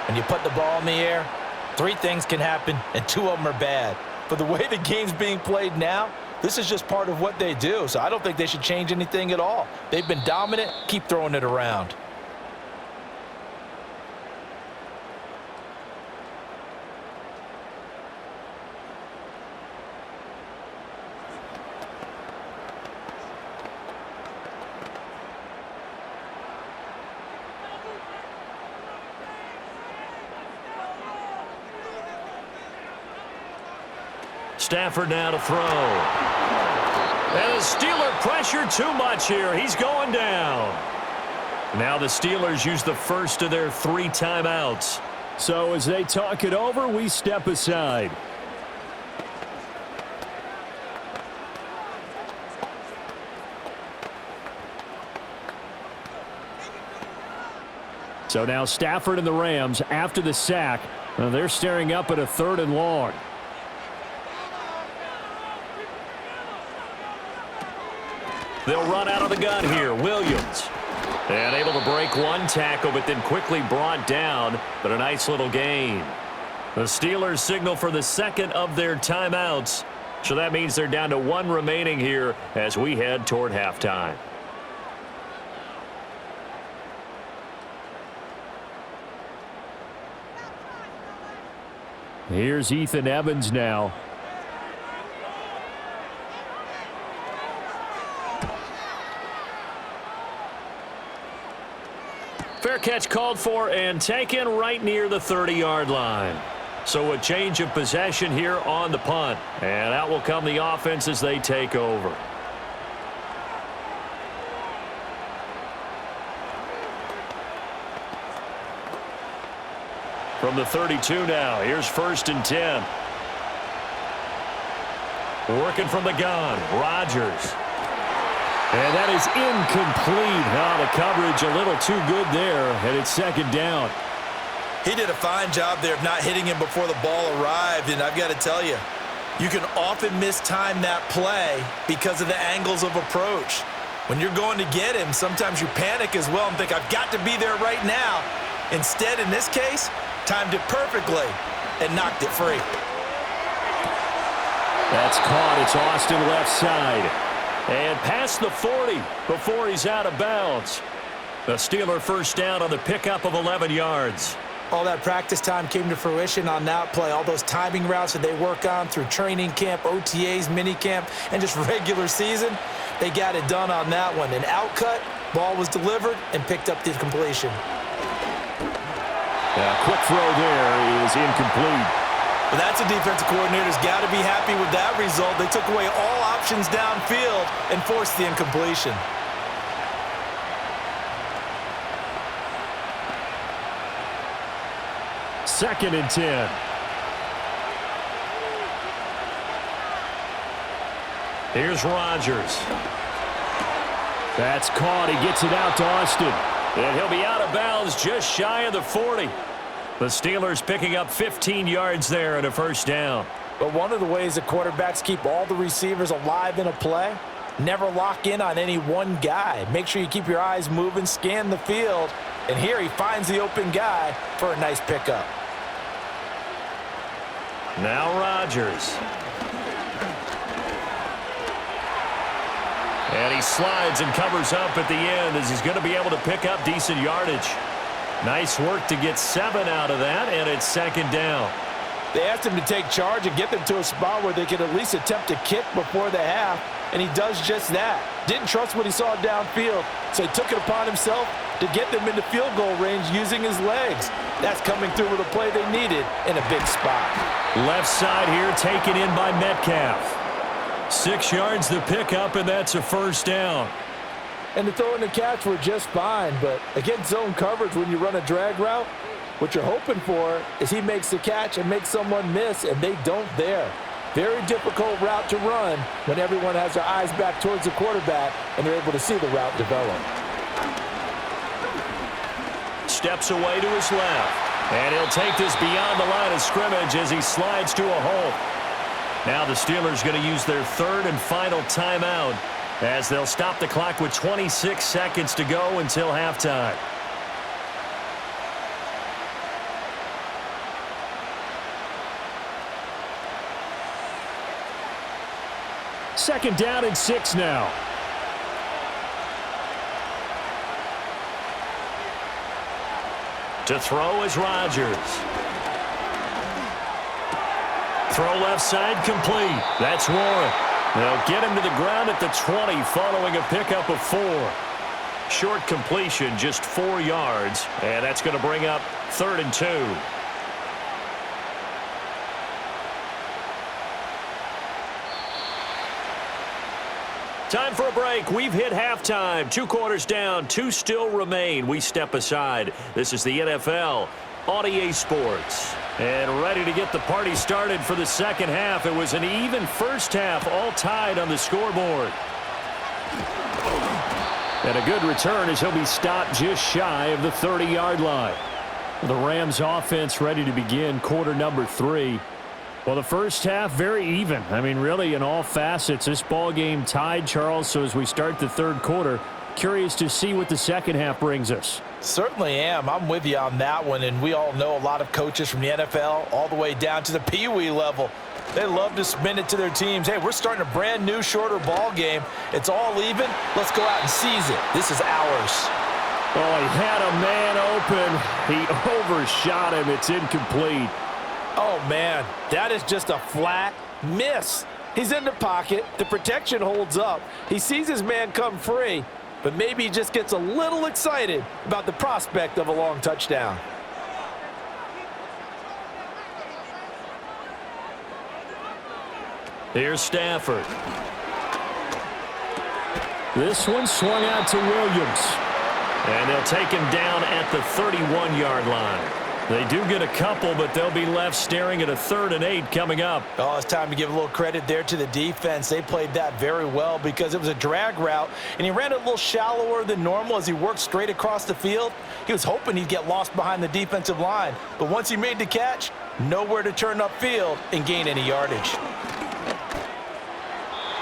Speaker 4: when you put the ball in the air, 3 things can happen, and 2 of them are bad. But the way the game's being played now, this is just part of what they do, so I don't think they should change anything at all. They've been dominant. Keep throwing it around.
Speaker 3: Stafford now to throw. And the Steeler pressure too much here. He's going down. Now the Steelers use the first of their 3 timeouts.
Speaker 1: So as they talk it over, we step aside. So now Stafford and the Rams, after the sack, they're staring up at a 3rd and long.
Speaker 3: They'll run out of the gun here. Williams. And able to break 1 tackle, but then quickly brought down. But a nice little gain. The Steelers signal for the 2nd of their timeouts. So that means they're down to 1 remaining here as we head toward halftime.
Speaker 1: Here's Ethan Evans now.
Speaker 3: Fair catch called for and taken right near the 30-yard line. So a change of possession here on the punt. And out will come the offense as they take over. From the 32 now, here's 1st and 10. Working from the gun, Rodgers.
Speaker 1: And that is incomplete. The coverage a little too good there, and it's 2nd down.
Speaker 2: He did a fine job there of not hitting him before the ball arrived, and I've got to tell you, you can often mistime that play because of the angles of approach. When you're going to get him, sometimes you panic as well and think, I've got to be there right now. Instead, in this case, timed it perfectly and knocked it free.
Speaker 1: That's caught. It's Austin left side.
Speaker 3: And past the 40 before he's out of bounds. The Steeler first down on the pickup of 11 yards.
Speaker 4: All that practice time came to fruition on that play. All those timing routes that they work on through training camp, OTAs, minicamp, and just regular season, they got it done on that one. An outcut, ball was delivered, and picked up the completion.
Speaker 1: Quick throw there is incomplete.
Speaker 2: But that's a defensive coordinator's got to be happy with that result. They took away all options downfield and forced the incompletion.
Speaker 1: Second and 10.
Speaker 3: Here's Rodgers.
Speaker 1: That's caught. He gets it out to Austin.
Speaker 3: And he'll be out of bounds just shy of the 40. The Steelers picking up 15 yards there and a 1st down.
Speaker 4: But one of the ways that quarterbacks keep all the receivers alive in a play, never lock in on any one guy. Make sure you keep your eyes moving, scan the field. And here he finds the open guy for a nice pickup.
Speaker 3: Now Rodgers. And he slides and covers up at the end as he's going to be able to pick up decent yardage. Nice work to get 7 out of that, and it's 2nd down.
Speaker 4: They asked him to take charge and get them to a spot where they could at least attempt a kick before the half, and he does just that. Didn't trust what he saw downfield, so he took it upon himself to get them into field goal range using his legs. That's coming through with a play they needed in a big spot.
Speaker 3: Left side here taken in by Metcalf. 6 yards the pickup, and that's a 1st down.
Speaker 4: And the throw and the catch were just fine, but against zone coverage when you run a drag route, what you're hoping for is he makes the catch and makes someone miss, and they don't there. Very difficult route to run when everyone has their eyes back towards the quarterback and they're able to see the route develop.
Speaker 3: Steps away to his left. And he'll take this beyond the line of scrimmage as he slides to a hole. Now the Steelers going to use their third and final timeout as they'll stop the clock with 26 seconds to go until halftime.
Speaker 1: Second down and 6 now.
Speaker 3: To throw is Rodgers. Throw left side complete. That's Warren. They'll get him to the ground at the 20 following a pickup of 4. Short completion, just 4 yards, and that's going to bring up 3rd and 2. Time for a break. We've hit halftime. 2 quarters down, 2 still remain. We step aside. This is the NFL on EA Sports. And ready to get the party started for the second half. It was an even first half, all tied on the scoreboard.
Speaker 1: And a good return as he'll be stopped just shy of the 30-yard line. The Rams offense ready to begin quarter number 3. Well, the first half, very even. I mean, really, in all facets, this ball game tied, Charles. So as we start the third quarter, curious to see what the second half brings us.
Speaker 2: Certainly am. I'm with you on that one. And we all know a lot of coaches from the NFL all the way down to the Pee Wee level. They love to spin it to their teams. Hey, we're starting a brand new, shorter ball game. It's all even. Let's go out and seize it. This is ours.
Speaker 1: Oh, he had a man open. He overshot him. It's incomplete.
Speaker 4: Oh, man, that is just a flat miss. He's in the pocket. The protection holds up. He sees his man come free, but maybe he just gets a little excited about the prospect of a long touchdown.
Speaker 3: Here's Stafford.
Speaker 1: This one swung out to Williams.
Speaker 3: And they'll take him down at the 31-yard line. They do get a couple, but they'll be left staring at a 3rd and 8 coming up.
Speaker 2: Oh, it's time to give a little credit there to the defense. They played that very well because it was a drag route, and he ran it a little shallower than normal as he worked straight across the field. He was hoping he'd get lost behind the defensive line, but once he made the catch, nowhere to turn upfield and gain any yardage.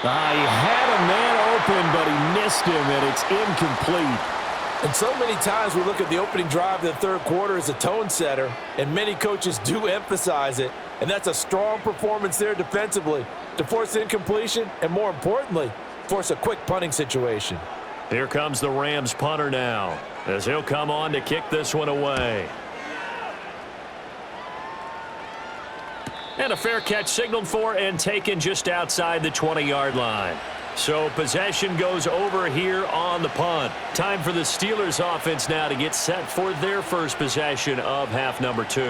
Speaker 1: He had a man open, but he missed him, and it's incomplete.
Speaker 4: And so many times we look at the opening drive of the third quarter as a tone setter, and many coaches do emphasize it. And that's a strong performance there defensively to force incompletion and, more importantly, force a quick punting situation.
Speaker 3: Here comes the Rams punter now as he'll come on to kick this one away. And a fair catch signaled for and taken just outside the 20-yard line. So possession goes over here on the punt. Time for the Steelers offense now to get set for their first possession of half number 2.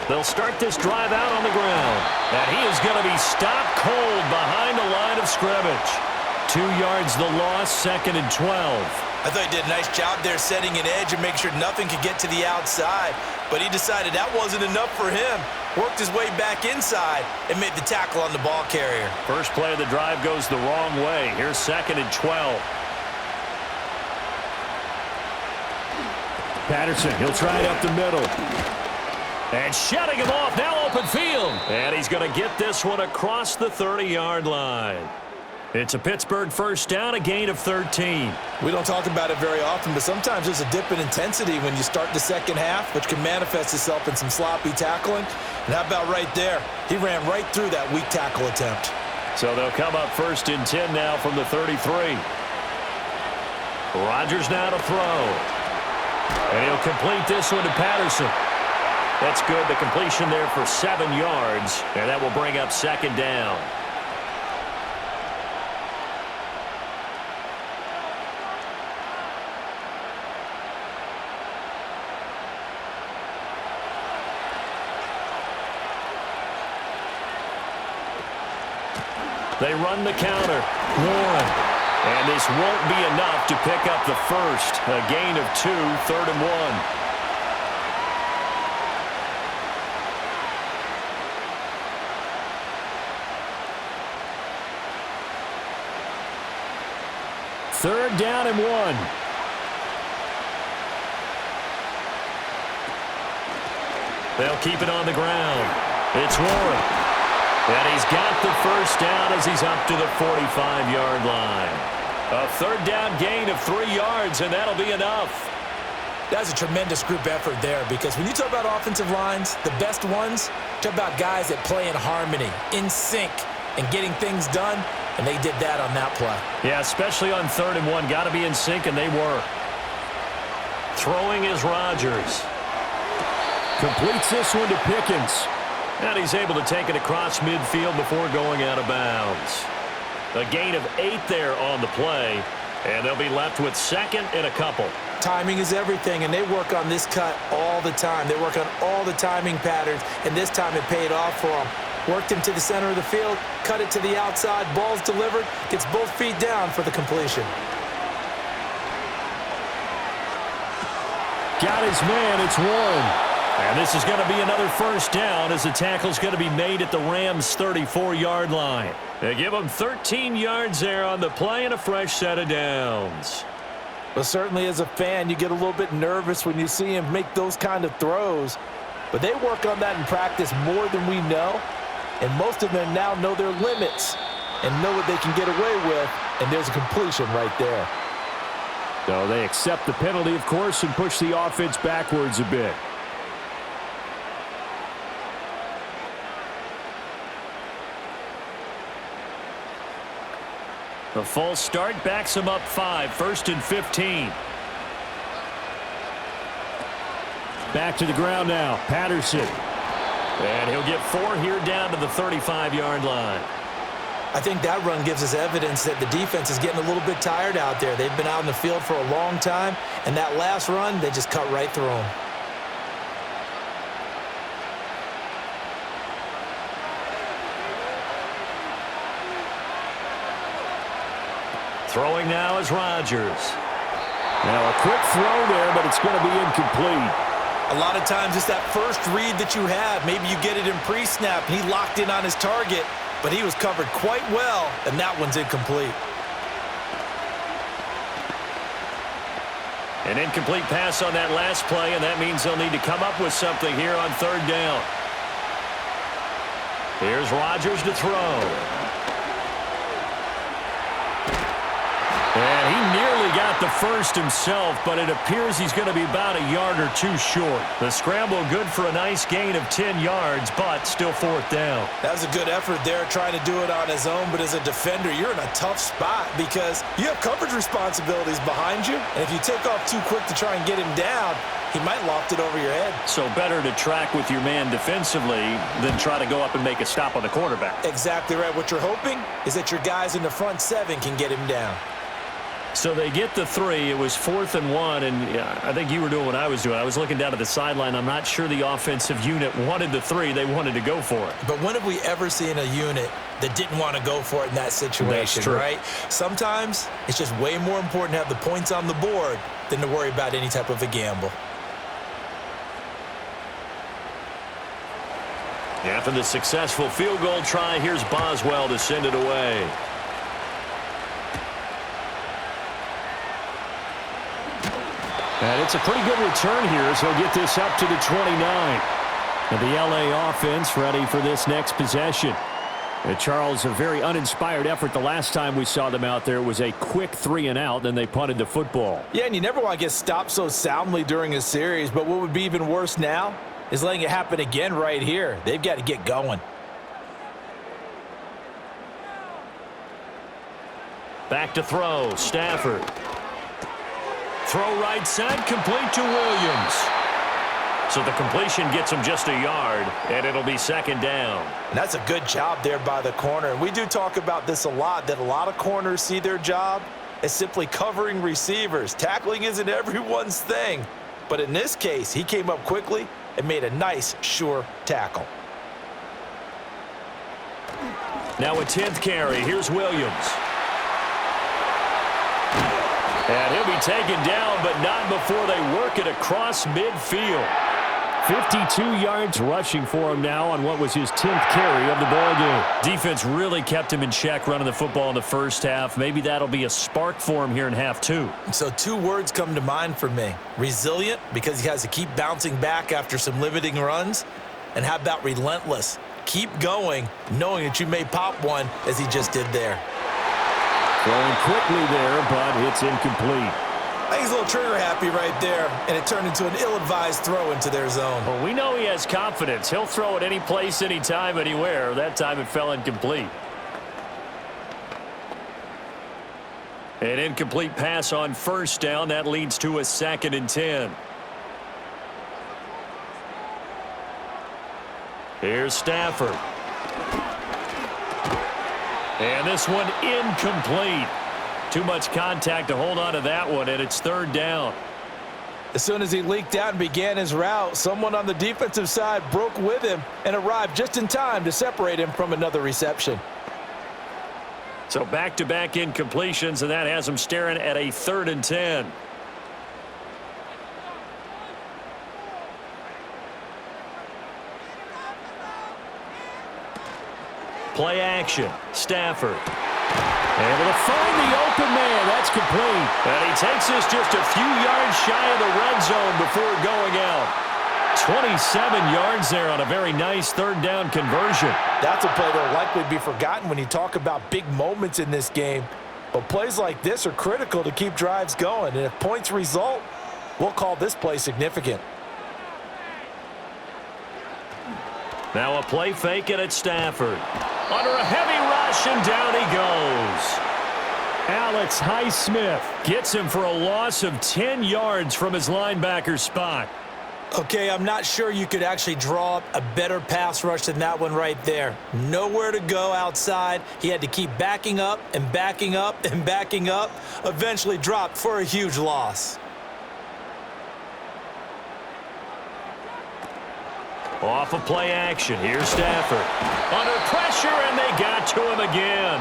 Speaker 3: They'll start this drive out on the ground. And he is going to be stopped cold behind the line of scrimmage. 2 yards the loss, 2nd and 12.
Speaker 2: I thought he did a nice job there setting an edge and make sure nothing could get to the outside. But he decided that wasn't enough for him. Worked his way back inside and made the tackle on the ball carrier.
Speaker 3: First play of the drive goes the wrong way. Here's 2nd and 12.
Speaker 1: Patterson, he'll try it up the middle.
Speaker 3: And shutting him off, now open field. And he's going to get this one across the 30-yard line. It's a Pittsburgh first down, a gain of 13.
Speaker 2: We don't talk about it very often, but sometimes there's a dip in intensity when you start the second half, which can manifest itself in some sloppy tackling. And how about right there? He ran right through that weak tackle attempt.
Speaker 3: So they'll come up 1st and 10 now from the 33. Rodgers now to throw. And he'll complete this one to Patterson. That's good. The completion there for 7 yards, and that will bring up 2nd down. They run the counter. Warren. And this won't be enough to pick up the first. A gain of 2, 3rd and 1.
Speaker 1: 3rd down and 1.
Speaker 3: They'll keep it on the ground. It's Warren. And he's got the 1st down as he's up to the 45-yard line. A 3rd down gain of 3 yards, and that'll be enough.
Speaker 2: That's a tremendous group effort there, because when you talk about offensive lines, the best ones, talk about guys that play in harmony, in sync, and getting things done, and they did that on that play.
Speaker 3: Yeah, especially on 3rd and 1. Got to be in sync, and they were. Throwing is Rodgers.
Speaker 1: Completes this one to Pickens.
Speaker 3: And he's able to take it across midfield before going out of bounds. A gain of 8 there on the play, and they'll be left with 2nd and a couple.
Speaker 2: Timing is everything, and they work on this cut all the time. They work on all the timing patterns, and this time it paid off for them. Worked him to the center of the field, cut it to the outside, ball's delivered, gets both feet down for the completion.
Speaker 1: Got his man, it's Warren.
Speaker 3: And this is going to be another 1st down as the tackle's going to be made at the Rams' 34-yard line. They give them 13 yards there on the play and a fresh set of downs.
Speaker 4: Well, certainly as a fan, you get a little bit nervous when you see him make those kind of throws. But they work on that in practice more than we know. And most of them now know their limits and know what they can get away with. And there's a completion right there.
Speaker 1: So they accept the penalty, of course, and push the offense backwards a bit.
Speaker 3: The false start backs him up 5, 1st and 15.
Speaker 1: Back to the ground now, Patterson.
Speaker 3: And he'll get 4 here down to the 35-yard line.
Speaker 2: I think that run gives us evidence that the defense is getting a little bit tired out there. They've been out in the field for a long time, and that last run, they just cut right through them.
Speaker 3: Throwing now is Rodgers.
Speaker 1: Now a quick throw there, but it's going to be incomplete.
Speaker 2: A lot of times it's that first read that you have. Maybe you get it in pre-snap, and he locked in on his target, but he was covered quite well, and that one's incomplete.
Speaker 3: An incomplete pass on that last play, and that means they'll need to come up with something here on 3rd down. Here's Rodgers to throw. And he nearly got the 1st himself, but it appears he's going to be about a yard or 2 short. The scramble good for a nice gain of 10 yards, but still 4th down.
Speaker 2: That was a good effort there, trying to do it on his own, but as a defender, you're in a tough spot because you have coverage responsibilities behind you, and if you take off too quick to try and get him down, he might loft it over your head.
Speaker 3: So better to track with your man defensively than try to go up and make a stop on the quarterback.
Speaker 2: Exactly right. What you're hoping is that your guys in the front 7 can get him down.
Speaker 3: So they get the 3. It was 4th and 1, and I think you were doing what I was doing. I was looking down at the sideline. I'm not sure the offensive unit wanted the 3. They wanted to go for it.
Speaker 2: But when have we ever seen a unit that didn't want to go for it in that situation,
Speaker 3: That's true.
Speaker 2: right? Sometimes it's just way more important to have the points on the board than to worry about any type of a gamble.
Speaker 3: After the successful field goal try, here's Boswell to send it away.
Speaker 1: And it's a pretty good return here as he'll get this up to the 29. And the LA offense ready for this next possession. And Charles, a very uninspired effort the last time we saw them out there. It was a quick 3 and out, then they punted the football.
Speaker 4: Yeah, and you never want to get stopped so soundly during a series, but what would be even worse now is letting it happen again right here. They've got to get going.
Speaker 3: Back to throw, Stafford. Throw right side, complete to Williams. So the completion gets him just a yard, and it'll be 2nd down.
Speaker 2: And that's a good job there by the corner. And we do talk about this a lot, that a lot of corners see their job as simply covering receivers. Tackling isn't everyone's thing. But in this case, he came up quickly and made a nice, sure tackle.
Speaker 3: Now a 10th carry. Here's Williams. And he'll be taken down, but not before they work it across midfield.
Speaker 1: 52 yards rushing for him now on what was his 10th carry of the ball game.
Speaker 3: Defense really kept him in check running the football in the first half. Maybe that'll be a spark for him here in half two.
Speaker 2: So 2 words come to mind for me. Resilient, because he has to keep bouncing back after some limiting runs. And how about relentless? Keep going, knowing that you may pop one, as he just did there.
Speaker 1: Throwing quickly there, but it's incomplete.
Speaker 2: I think he's a little trigger happy right there, and it turned into an ill-advised throw into their zone.
Speaker 3: Well, we know he has confidence. He'll throw it any place, anytime, anywhere. That time it fell incomplete. An incomplete pass on first down. That leads to a 2nd and 10. Here's Stafford. And this one incomplete. Too much contact to hold on to that one, and it's 3rd down.
Speaker 2: As soon as he leaked out and began his route, someone on the defensive side broke with him and arrived just in time to separate him from another reception.
Speaker 3: So back-to-back incompletions, and that has him staring at a 3rd and 10. Play action. Stafford. Able to find the open man. That's complete. And he takes this just a few yards shy of the red zone before going out. 27 yards there on a very nice 3rd down conversion.
Speaker 2: That's a play that will likely be forgotten when you talk about big moments in this game. But plays like this are critical to keep drives going. And if points result, we'll call this play significant.
Speaker 3: Now a play fake, and it's Stafford. Under a heavy rush, and down he goes.
Speaker 1: Alex Highsmith
Speaker 3: Gets him for a loss of 10 yards from his linebacker spot.
Speaker 2: Okay, I'm not sure you could actually draw up a better pass rush than that one right there. Nowhere to go outside. He had to keep backing up and backing up and backing up. Eventually dropped for a huge loss.
Speaker 3: Off of play action. Here's Stafford. Under pressure, and they got to him again.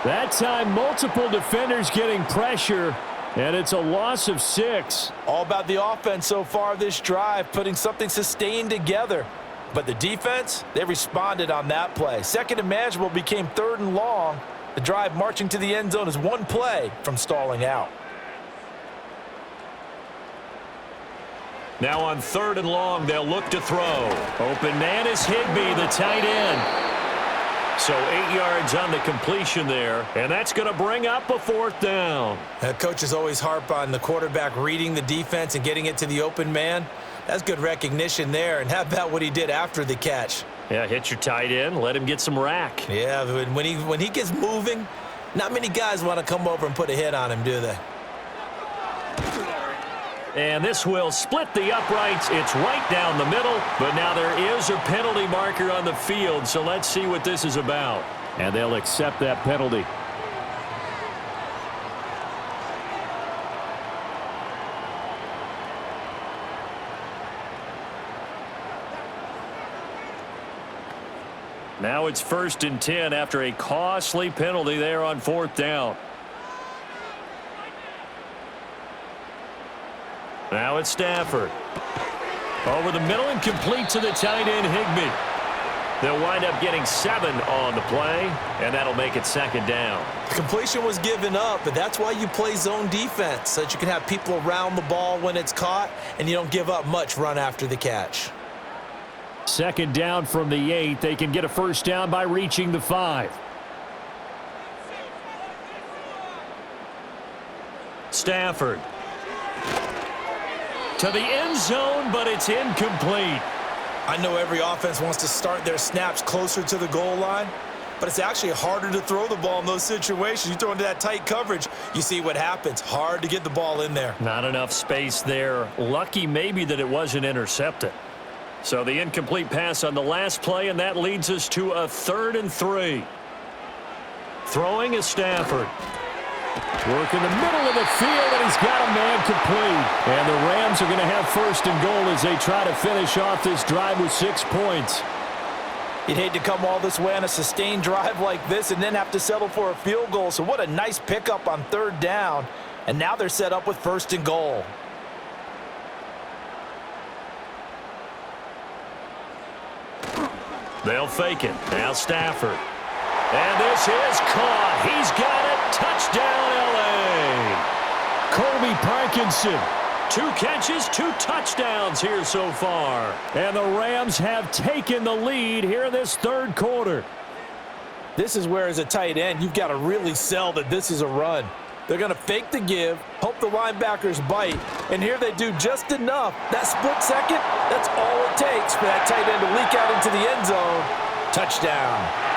Speaker 1: That time, multiple defenders getting pressure, and it's a loss of 6.
Speaker 2: All about the offense so far this drive, putting something sustained together. But the defense, they responded on that play. 2nd and manageable became 3rd and long. The drive marching to the end zone is 1 play from stalling out.
Speaker 3: Now on 3rd and long, they'll look to throw. Open man is Higbee, the tight end. So 8 yards on the completion there, and that's going to bring up a 4th down.
Speaker 2: Coaches always harp on the quarterback reading the defense and getting it to the open man. That's good recognition there. And how about what he did after the catch?
Speaker 3: Yeah, hit your tight end, let him get some rack.
Speaker 2: Yeah, when he gets moving, not many guys want to come over and put a hit on him, do they?
Speaker 3: And this will split the uprights. It's right down the middle, but now there is a penalty marker on the field, so let's see what this is about.
Speaker 1: And they'll accept that penalty.
Speaker 3: Now it's 1st and 10 after a costly penalty there on 4th down. Now it's Stafford. Over the middle and complete to the tight end, Higbee. They'll wind up getting 7 on the play, and that'll make it 2nd down.
Speaker 2: The completion was given up, but that's why you play zone defense, so that you can have people around the ball when it's caught, and you don't give up much run after the catch.
Speaker 1: 2nd down from the 8. They can get a 1st down by reaching the 5.
Speaker 3: Stafford. To the end zone, but it's incomplete.
Speaker 2: I know every offense wants to start their snaps closer to the goal line, but it's actually harder to throw the ball in those situations. You throw into that tight coverage, you see what happens. Hard to get the ball in there.
Speaker 3: Not enough space there. Lucky maybe that it wasn't intercepted. So the incomplete pass on the last play, and that leads us to a 3rd and 3. Throwing is Stafford.
Speaker 1: Work in the middle of the field, and he's got a man complete. And the Rams are going to have 1st and goal as they try to finish off this drive with 6 points.
Speaker 2: You'd hate to come all this way on a sustained drive like this and then have to settle for a field goal. So what a nice pickup on 3rd down. And now they're set up with 1st and goal.
Speaker 3: They'll fake it. Now Stafford. And this is caught. He's got it. Touchdown, L.A.
Speaker 1: Colby Parkinson.
Speaker 3: 2 catches, 2 touchdowns here so far.
Speaker 1: And the Rams have taken the lead here in this third quarter.
Speaker 4: This is where, as a tight end, you've got to really sell that this is a run. They're going to fake the give, hope the linebackers bite, and here they do just enough. That split second, that's all it takes for that tight end to leak out into the end zone. Touchdown.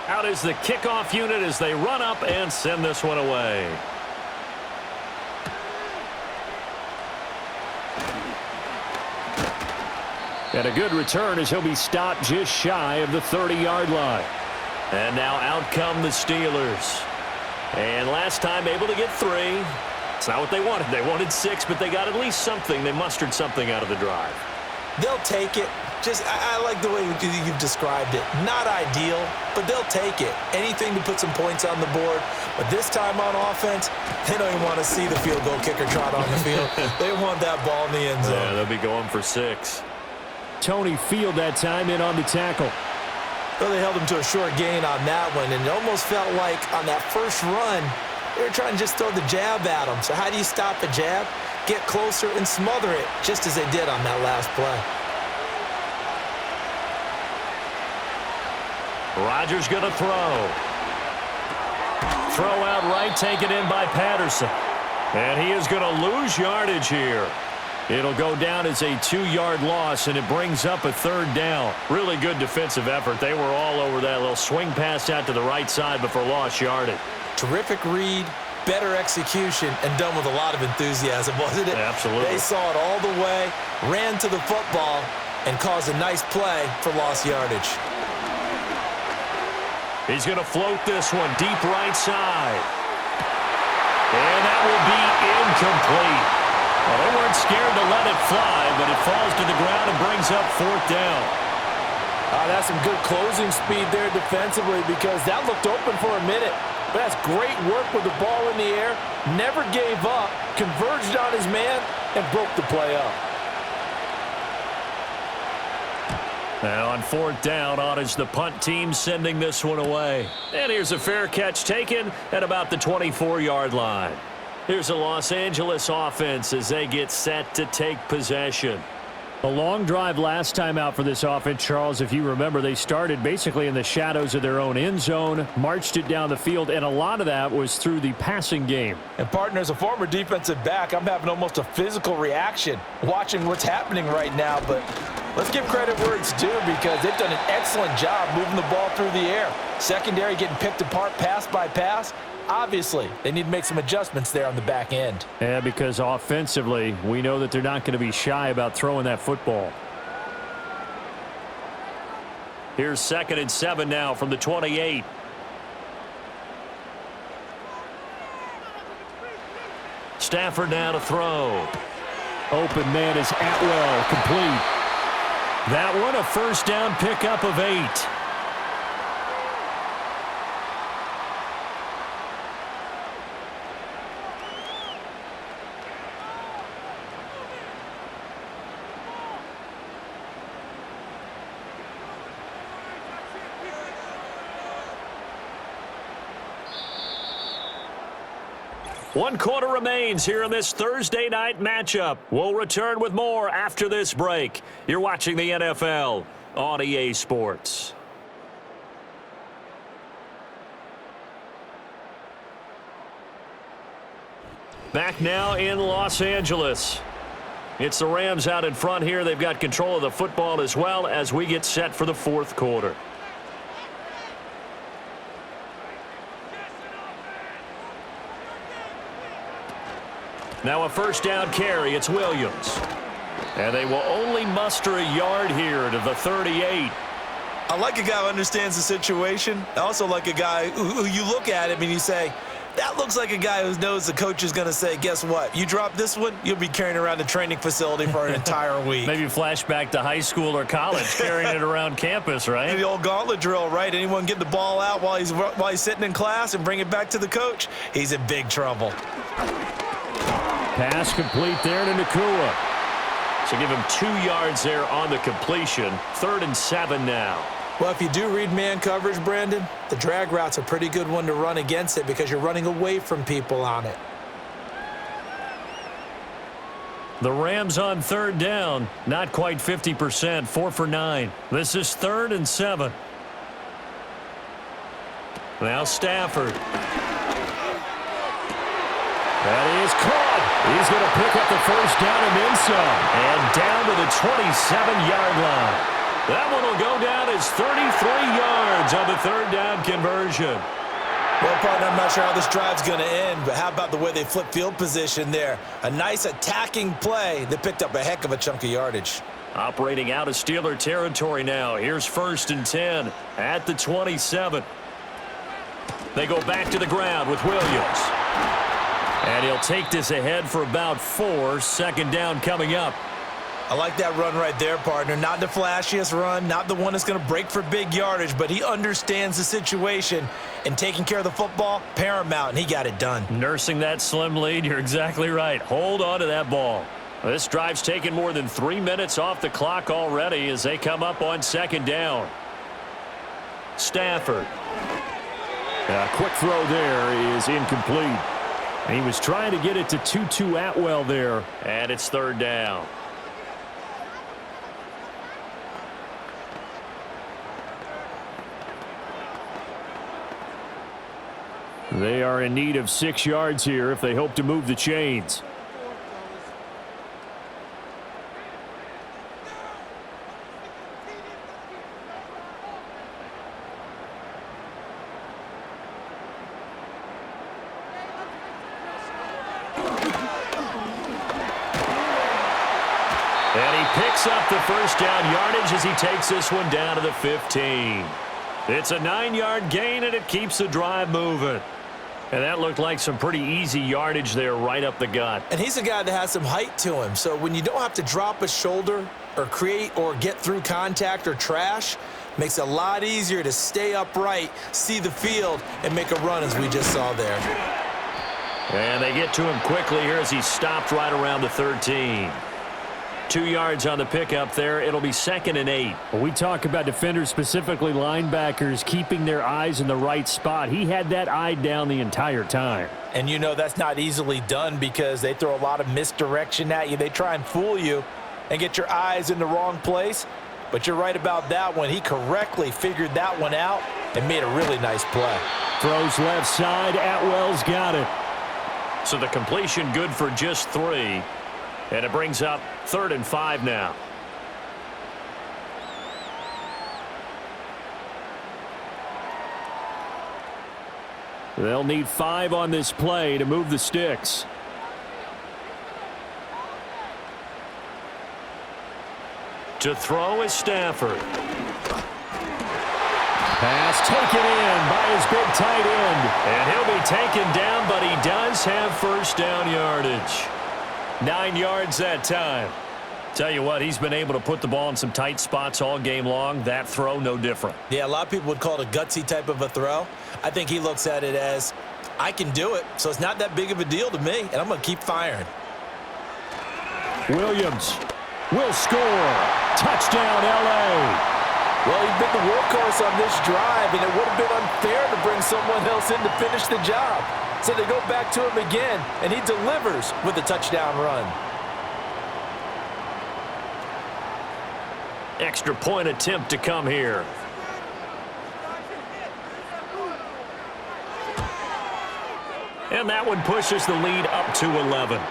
Speaker 3: Out is the kickoff unit as they run up and send this one away.
Speaker 1: And a good return as he'll be stopped just shy of the 30-yard line.
Speaker 3: And now out come the Steelers. And last time able to get 3. It's not what they wanted. They wanted 6, but they got at least something. They mustered something out of the drive.
Speaker 2: They'll take it. I like the way you've described it. Not ideal, but they'll take it. Anything to put some points on the board. But this time on offense, they don't even want to see the field goal kicker trot on the field. They want that ball in the end zone.
Speaker 3: Yeah, they'll be going for 6.
Speaker 1: Tony Field that time in on the tackle.
Speaker 2: Well, they held him to a short gain on that one, and it almost felt like on that first run, they were trying to just throw the jab at him. So how do you stop a jab? Get closer and smother it, just as they did on that last play.
Speaker 3: Rodgers going to throw. Throw out right, taken in by Patterson. And he is going to lose yardage here. It'll go down as a 2-yard loss, and it brings up a 3rd down. Really good defensive effort. They were all over that little swing pass out to the right side before lost yardage.
Speaker 2: Terrific read, better execution, and done with a lot of enthusiasm, wasn't it?
Speaker 3: Absolutely.
Speaker 2: They saw it all the way, ran to the football, and caused a nice play for lost yardage.
Speaker 3: He's going to float this one deep right side. And that will be incomplete. Well, they weren't scared to let it fly, but it falls to the ground and brings up 4th down.
Speaker 4: That's some good closing speed there defensively because that looked open for a minute. But that's great work with the ball in the air. Never gave up, converged on his man, and broke the play up.
Speaker 3: Now on 4th down, on is the punt team sending this one away. And here's a fair catch taken at about the 24-yard line. Here's a Los Angeles offense as they get set to take possession.
Speaker 1: A long drive last time out for this offense, Charles. If you remember, they started basically in the shadows of their own end zone, marched it down the field, and a lot of that was through the passing game.
Speaker 4: And, partner, as a former defensive back, I'm having almost a physical reaction watching what's happening right now. But let's give credit where it's due because they've done an excellent job moving the ball through the air. Secondary getting picked apart pass by pass. Obviously, they need to make some adjustments there on the back end.
Speaker 1: Yeah, because offensively, we know that they're not going to be shy about throwing that football.
Speaker 3: Here's 2nd and 7 now from the 28. Stafford now to throw.
Speaker 1: Open man is Atwell, complete.
Speaker 3: That one a 1st down pickup of 8. One quarter remains here in this Thursday night matchup. We'll return with more after this break. You're watching the NFL on EA Sports. Back now in Los Angeles. It's the Rams out in front here. They've got control of the football as well as we get set for the 4th quarter. Now a 1st down carry. It's Williams. And they will only muster a yard here to the 38.
Speaker 2: I like a guy who understands the situation. I also like a guy who you look at him and you say, That looks like a guy who knows the coach is going to say, guess what? You drop this one, you'll be carrying around the training facility for an entire week.
Speaker 3: Maybe flashback to high school or college, carrying it around campus, right?
Speaker 2: The old gauntlet drill, right? Anyone get the ball out while he's sitting in class and bring it back to the coach, he's in big trouble.
Speaker 1: Pass complete there to Nakua.
Speaker 3: So give him 2 yards there on the completion. 3rd and 7 now.
Speaker 2: Well, if you do read man coverage, Brandon, the drag route's a pretty good one to run against it because you're running away from people on it.
Speaker 3: The Rams on 3rd down. Not quite 50%. 4 for 9. This is 3rd and 7. Now Stafford.
Speaker 1: That is caught. He's going to pick up the first down and then some.
Speaker 3: And down to the 27-yard line. That one will go down as 33 yards on the 3rd down conversion.
Speaker 2: Well, partner, I'm not sure how this drive's going to end, but how about the way they flip field position there? A nice attacking play that picked up a heck of a chunk of yardage.
Speaker 3: Operating out of Steeler territory now. Here's 1st and 10 at the 27. They go back to the ground with Williams. And he'll take this ahead for about 4. 2nd down coming up.
Speaker 2: I like that run right there, partner. Not the flashiest run, not the one that's going to break for big yardage, but he understands the situation, and taking care of the football, paramount, and he got it done.
Speaker 3: Nursing that slim lead, you're exactly right. Hold on to that ball. This drive's taken more than 3 minutes off the clock already as they come up on 2nd down. Stafford.
Speaker 1: A quick throw there is incomplete. And he was trying to get it to Tutu Atwell there.
Speaker 3: And it's 3rd down.
Speaker 1: They are in need of 6 yards here if they hope to move the chains.
Speaker 3: And he picks up the first down yardage as he takes this one down to the 15. It's a 9-yard gain, and it keeps the drive moving. And that looked like some pretty easy yardage there right up the gut.
Speaker 2: And he's a guy that has some height to him, so when you don't have to drop a shoulder or create or get through contact or trash, makes it a lot easier to stay upright, see the field, and make a run as we just saw there.
Speaker 3: And they get to him quickly here as he stopped right around the 13. 2 yards on the pickup there. It'll be 2nd and 8.
Speaker 1: When we talk about defenders, specifically linebackers, keeping their eyes in the right spot, he had that eye down the entire time.
Speaker 4: And you know that's not easily done because they throw a lot of misdirection at you. They try and fool you and get your eyes in the wrong place. But you're right about that one. He correctly figured that one out and made a really nice play.
Speaker 1: Throws left side. Atwell's got it.
Speaker 3: So the completion good for just 3. And it brings up 3rd and 5 now.
Speaker 1: They'll need 5 on this play to move the sticks.
Speaker 3: To throw is Stafford.
Speaker 1: Pass taken in by his big tight end.
Speaker 3: And he'll be taken down, but he does have first down yardage. 9 yards that time. Tell you what, he's been able to put the ball in some tight spots all game long. That throw, no different.
Speaker 2: Yeah, a lot of people would call it a gutsy type of a throw. I think he looks at it as, I can do it, so it's not that big of a deal to me, and I'm going to keep firing.
Speaker 1: Williams will score. Touchdown, L.A.
Speaker 4: Well, he's been the workhorse on this drive, and it would have been unfair to bring someone else in to finish the job. So they go back to him again, and he delivers with a touchdown run.
Speaker 3: Extra point attempt to come here. And that one pushes the lead up to 11.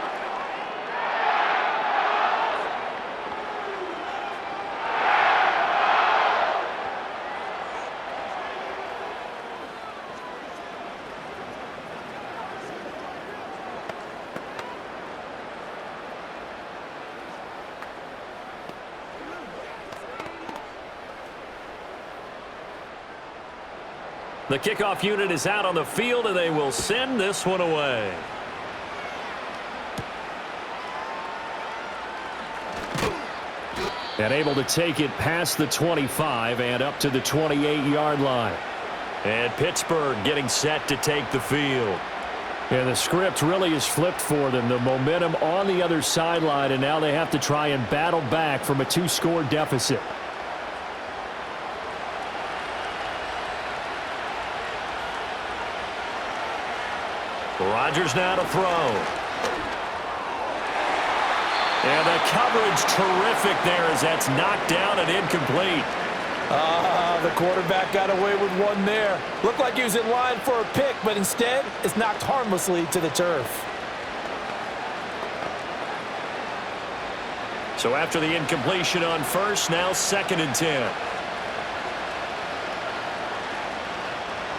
Speaker 3: The kickoff unit is out on the field, and they will send this one away. And able to take it past the 25 and up to the 28-yard line. And Pittsburgh getting set to take the field. And the script really is flipped for them. The momentum on the other sideline, and now they have to try and battle back from a 2-score deficit. Rodgers now to throw. And the coverage terrific there as that's knocked down and incomplete.
Speaker 4: The quarterback got away with one there. Looked like he was in line for a pick, but instead it's knocked harmlessly to the turf.
Speaker 3: So after the incompletion on first, now 2nd and 10.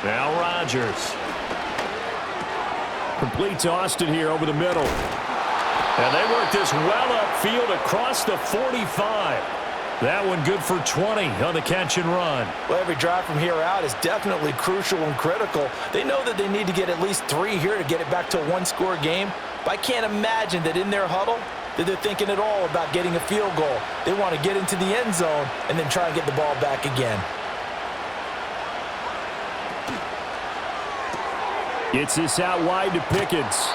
Speaker 3: Now Rodgers. Complete to Austin here over the middle. And they work this well upfield across the 45. That one good for 20 on the catch and run.
Speaker 4: Well, every drive from here out is definitely crucial and critical. They know that they need to get at least 3 here to get it back to a 1-score game. But I can't imagine that in their huddle that they're thinking at all about getting a field goal. They want to get into the end zone and then try and get the ball back again.
Speaker 3: Gets this out wide to Pickens.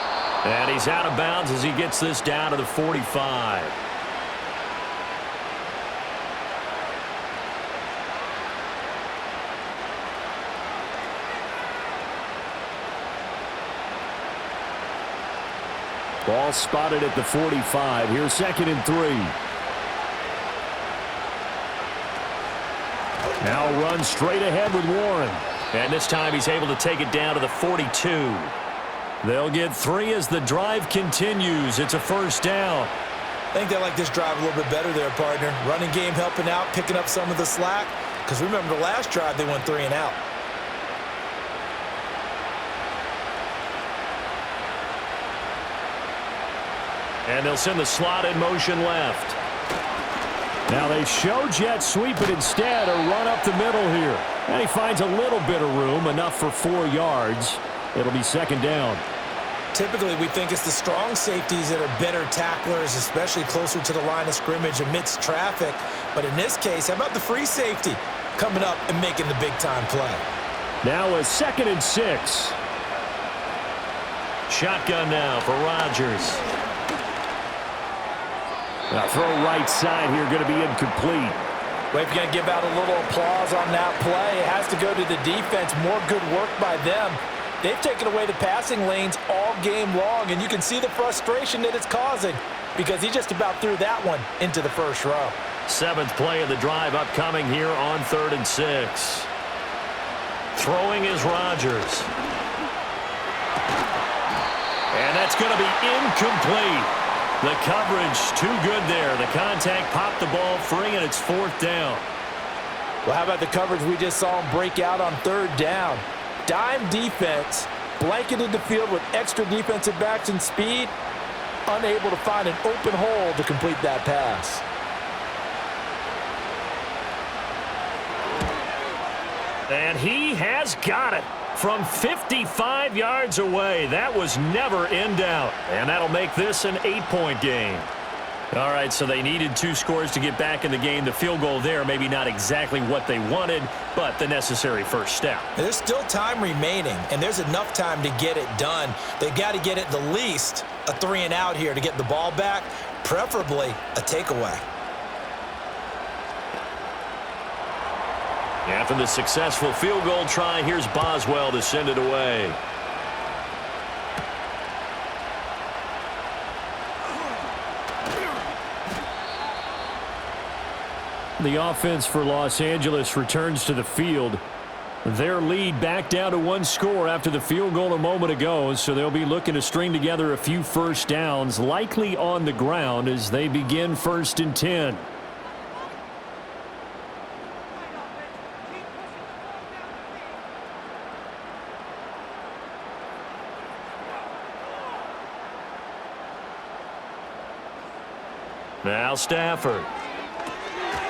Speaker 3: And he's out of bounds as he gets this down to the 45. Ball spotted at the 45. Here's 2nd and 3. Now runs straight ahead with Warren. And this time he's able to take it down to the 42. They'll get 3 as the drive continues. It's a 1st down.
Speaker 2: I think they like this drive a little bit better there, partner. Running game helping out, picking up some of the slack. Because remember the last drive, they went 3 and out.
Speaker 3: And they'll send the slot in motion left. Now they show jet sweep, but instead a run up the middle here. And he finds a little bit of room, enough for 4 yards. It'll be 2nd down.
Speaker 2: Typically, we think it's the strong safeties that are better tacklers, especially closer to the line of scrimmage amidst traffic. But in this case, how about the free safety coming up and making the big-time play?
Speaker 3: Now a 2nd and 6. Shotgun now for Rodgers. Now throw right side here, going to be incomplete.
Speaker 4: Well, if you're going to give out a little applause on that play, it has to go to the defense. More good work by them. They've taken away the passing lanes all game long, and you can see the frustration that it's causing because he just about threw that one into the 1st row.
Speaker 3: 7th play of the drive upcoming here on 3rd and 6. Throwing is Rodgers. And that's going to be incomplete. The coverage too good there. The contact popped the ball free, and it's 4th down.
Speaker 4: Well, how about the coverage we just saw him break out on 3rd down? Dime defense, blanketed the field with extra defensive backs and speed, unable to find an open hole to complete that pass.
Speaker 3: And he has got it from 55 yards away. That was never in doubt. And that'll make this an 8-point game. All right, so they needed 2 scores to get back in the game. The field goal there, maybe not exactly what they wanted, but the necessary 1st step.
Speaker 2: There's still time remaining, and there's enough time to get it done. They've got to get it the least a 3 and out here to get the ball back, preferably a takeaway.
Speaker 3: After the successful field goal try, here's Boswell to send it away. The offense for Los Angeles returns to the field. Their lead back down to 1 score after the field goal a moment ago, so they'll be looking to string together a few 1st downs, likely on the ground as they begin 1st and 10. Now Stafford.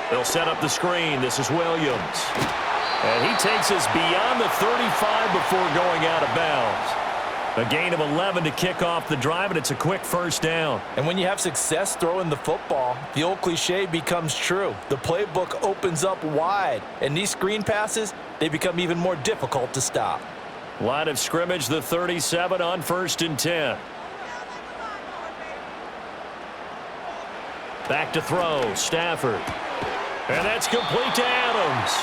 Speaker 3: They'll set up the screen. This is Williams. And he takes us beyond the 35 before going out of bounds. A gain of 11 to kick off the drive, and it's a quick first down.
Speaker 4: And when you have success throwing the football, the old cliche becomes true. The playbook opens up wide, and these screen passes, they become even more difficult to stop.
Speaker 3: Line of scrimmage, the 37 on 1st and 10. Back to throw, Stafford. And that's complete to Adams.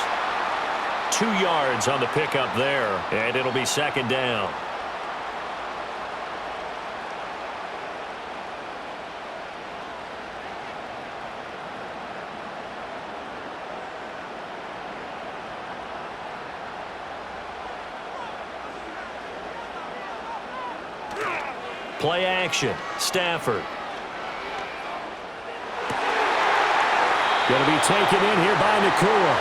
Speaker 3: 2 yards on the pickup there, and it'll be 2nd down. Play action, Stafford.
Speaker 1: Going to be taken in here by Nakua.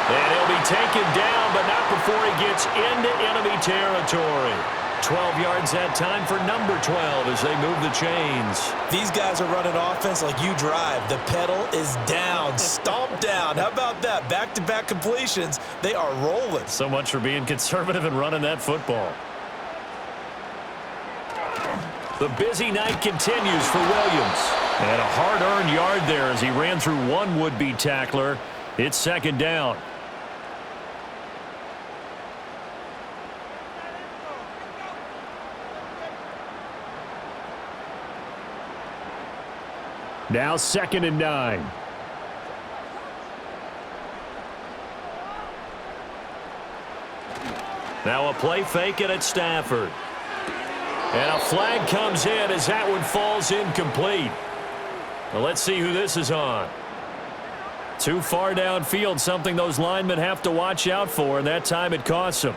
Speaker 3: And he'll be taken down, but not before he gets into enemy territory. 12 yards that time for number 12 as they move the chains.
Speaker 2: These guys are running offense like you drive. The pedal is down, stomped down. How about that? Back-to-back completions. They are rolling.
Speaker 3: So much for being conservative and running that football. The busy night continues for Williams. And a hard-earned yard there as he ran through one would-be tackler. It's 2nd down.
Speaker 1: Now 2nd and 9.
Speaker 3: Now a play fake it at Stafford. And a flag comes in as that one falls incomplete. Well, let's see who this is on. Too far downfield, something those linemen have to watch out for, and that time it costs them.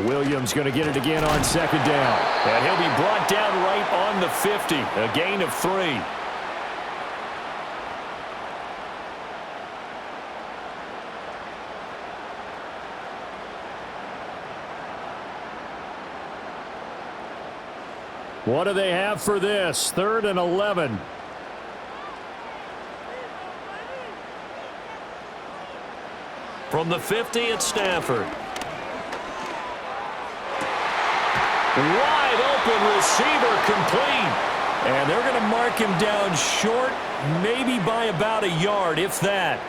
Speaker 1: Williams going to get it again on 2nd down.
Speaker 3: And he'll be brought down right on the 50. A gain of 3.
Speaker 1: What do they have for this? 3rd and 11.
Speaker 3: From the 50 at Stafford. Wide open receiver complete. And they're going to mark him down short, maybe by about a yard, if that.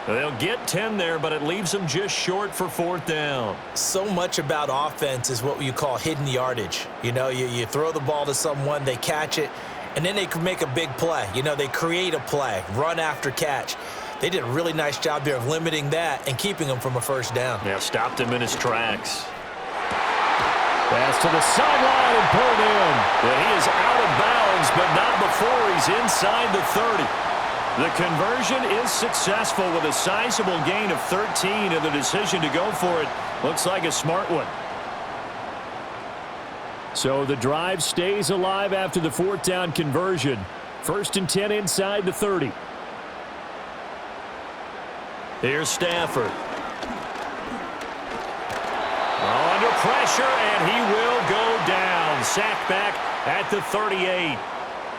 Speaker 3: They'll get 10 there, but it leaves them just short for 4th down.
Speaker 2: So much about offense is what you call hidden yardage. You know, you throw the ball to someone, they catch it, and then they can make a big play. You know, they create a play, run after catch. They did a really nice job there of limiting that and keeping him from a 1st down.
Speaker 3: Yeah, stopped him in his tracks.
Speaker 1: Pass to the sideline and pulled in.
Speaker 3: And he is out of bounds, but not before he's inside the 30. The conversion is successful with a sizable gain of 13, and the decision to go for it looks like a smart one.
Speaker 1: So the drive stays alive after the 4th down conversion. 1st and 10 inside the 30.
Speaker 3: Here's Stafford. Under pressure, and he will go down. Sacked back at the 38.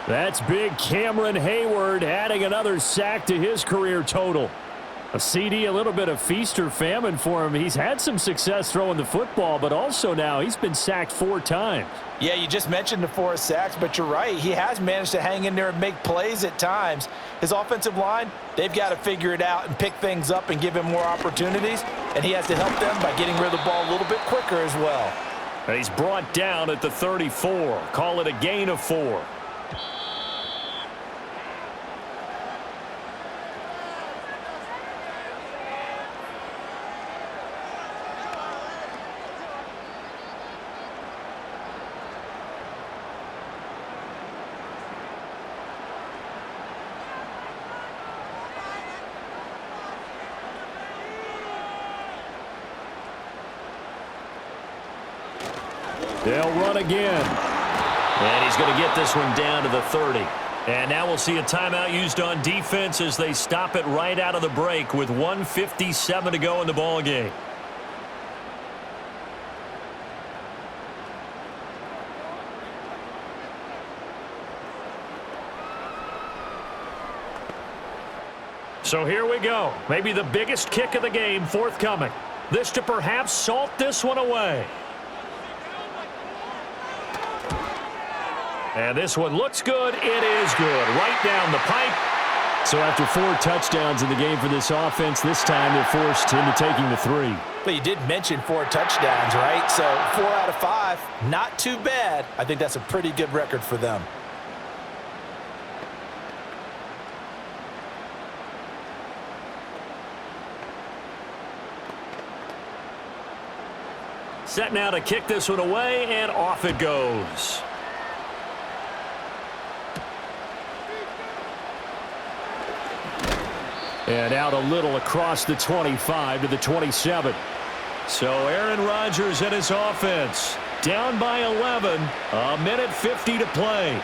Speaker 1: That's big Cameron Hayward adding another sack to his career total. A CD, a little bit of feast or famine for him. He's had some success throwing the football, but also now he's been sacked 4 times.
Speaker 4: Yeah, you just mentioned the 4 sacks, but you're right. He has managed to hang in there and make plays at times. His offensive line, they've got to figure it out and pick things up and give him more opportunities, and he has to help them by getting rid of the ball a little bit quicker as well.
Speaker 3: And he's brought down at the 34. Call it a gain of 4.
Speaker 1: They'll run again.
Speaker 3: And he's going to get this one down to the 30. And now we'll see a timeout used on defense as they stop it right out of the break with 1:57 to go in the ball game. So here we go. Maybe the biggest kick of the game forthcoming. This to perhaps salt this one away. And this one looks good. It is good. Right down the pipe.
Speaker 1: So after 4 touchdowns in the game for this offense, this time they're forced into taking the 3.
Speaker 4: But you did mention 4 touchdowns, right? So 4 out of 5, not too bad. I think that's a pretty good record for them.
Speaker 3: Set now to kick this one away, and off it goes.
Speaker 1: And out a little across the 25 to the 27.
Speaker 3: So Aaron Rodgers and his offense down by 11, a minute 50 to play.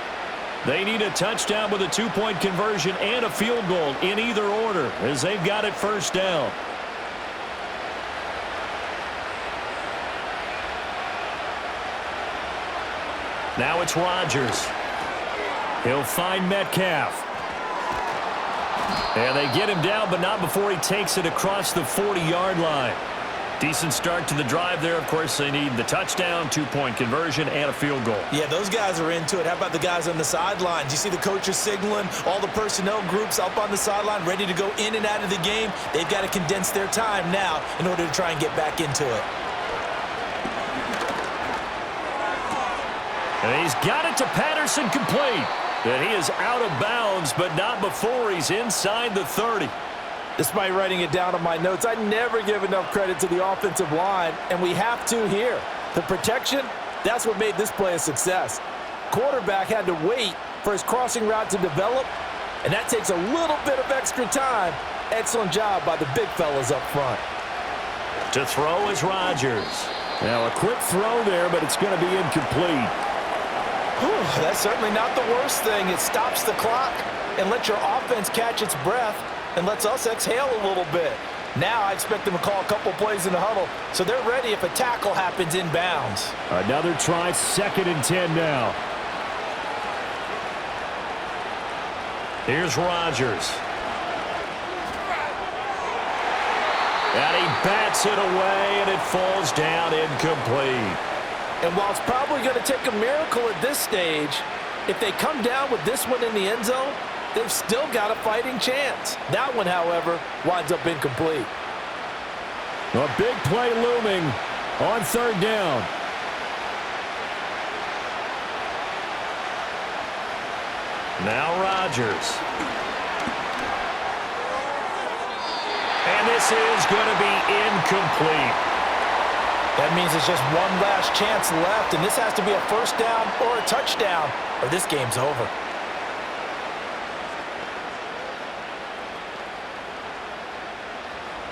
Speaker 3: They need a touchdown with a 2-point conversion and a field goal in either order as they've got it first down. Now it's Rodgers. He'll find Metcalf. And they get him down, but not before he takes it across the 40-yard line. Decent start to the drive there. Of course, they need the touchdown, 2-point conversion, and a field goal.
Speaker 2: Yeah, those guys are into it. How about the guys on the sidelines? You see the coaches signaling, all the personnel groups up on the sideline ready to go in and out of the game. They've got to condense their time now in order to try and get back into it.
Speaker 3: And he's got it to Patterson, complete. And he is out of bounds, but not before he's inside the 30.
Speaker 4: Despite writing it down on my notes, I never give enough credit to the offensive line, and we have to here. The protection, that's what made this play a success. Quarterback had to wait for his crossing route to develop, and that takes a little bit of extra time. Excellent job by the big fellas up front.
Speaker 3: To throw is Rodgers.
Speaker 1: Now a quick throw there, but it's going to be incomplete.
Speaker 2: Whew, that's certainly not the worst thing. It stops the clock and lets your offense catch its breath and lets us exhale a little bit. Now I expect them to call a couple plays in the huddle, so they're ready if a tackle happens inbounds.
Speaker 1: Another try, 2nd and 10 now.
Speaker 3: Here's Rodgers. And he bats it away, and it falls down incomplete.
Speaker 4: And while it's probably going to take a miracle at this stage, if they come down with this one in the end zone, they've still got a fighting chance. That one, however, winds up incomplete.
Speaker 1: A big play looming on 3rd down.
Speaker 3: Now Rodgers. And this is going to be incomplete.
Speaker 2: That means there's just one last chance left, and this has to be a first down or a touchdown, or this game's over.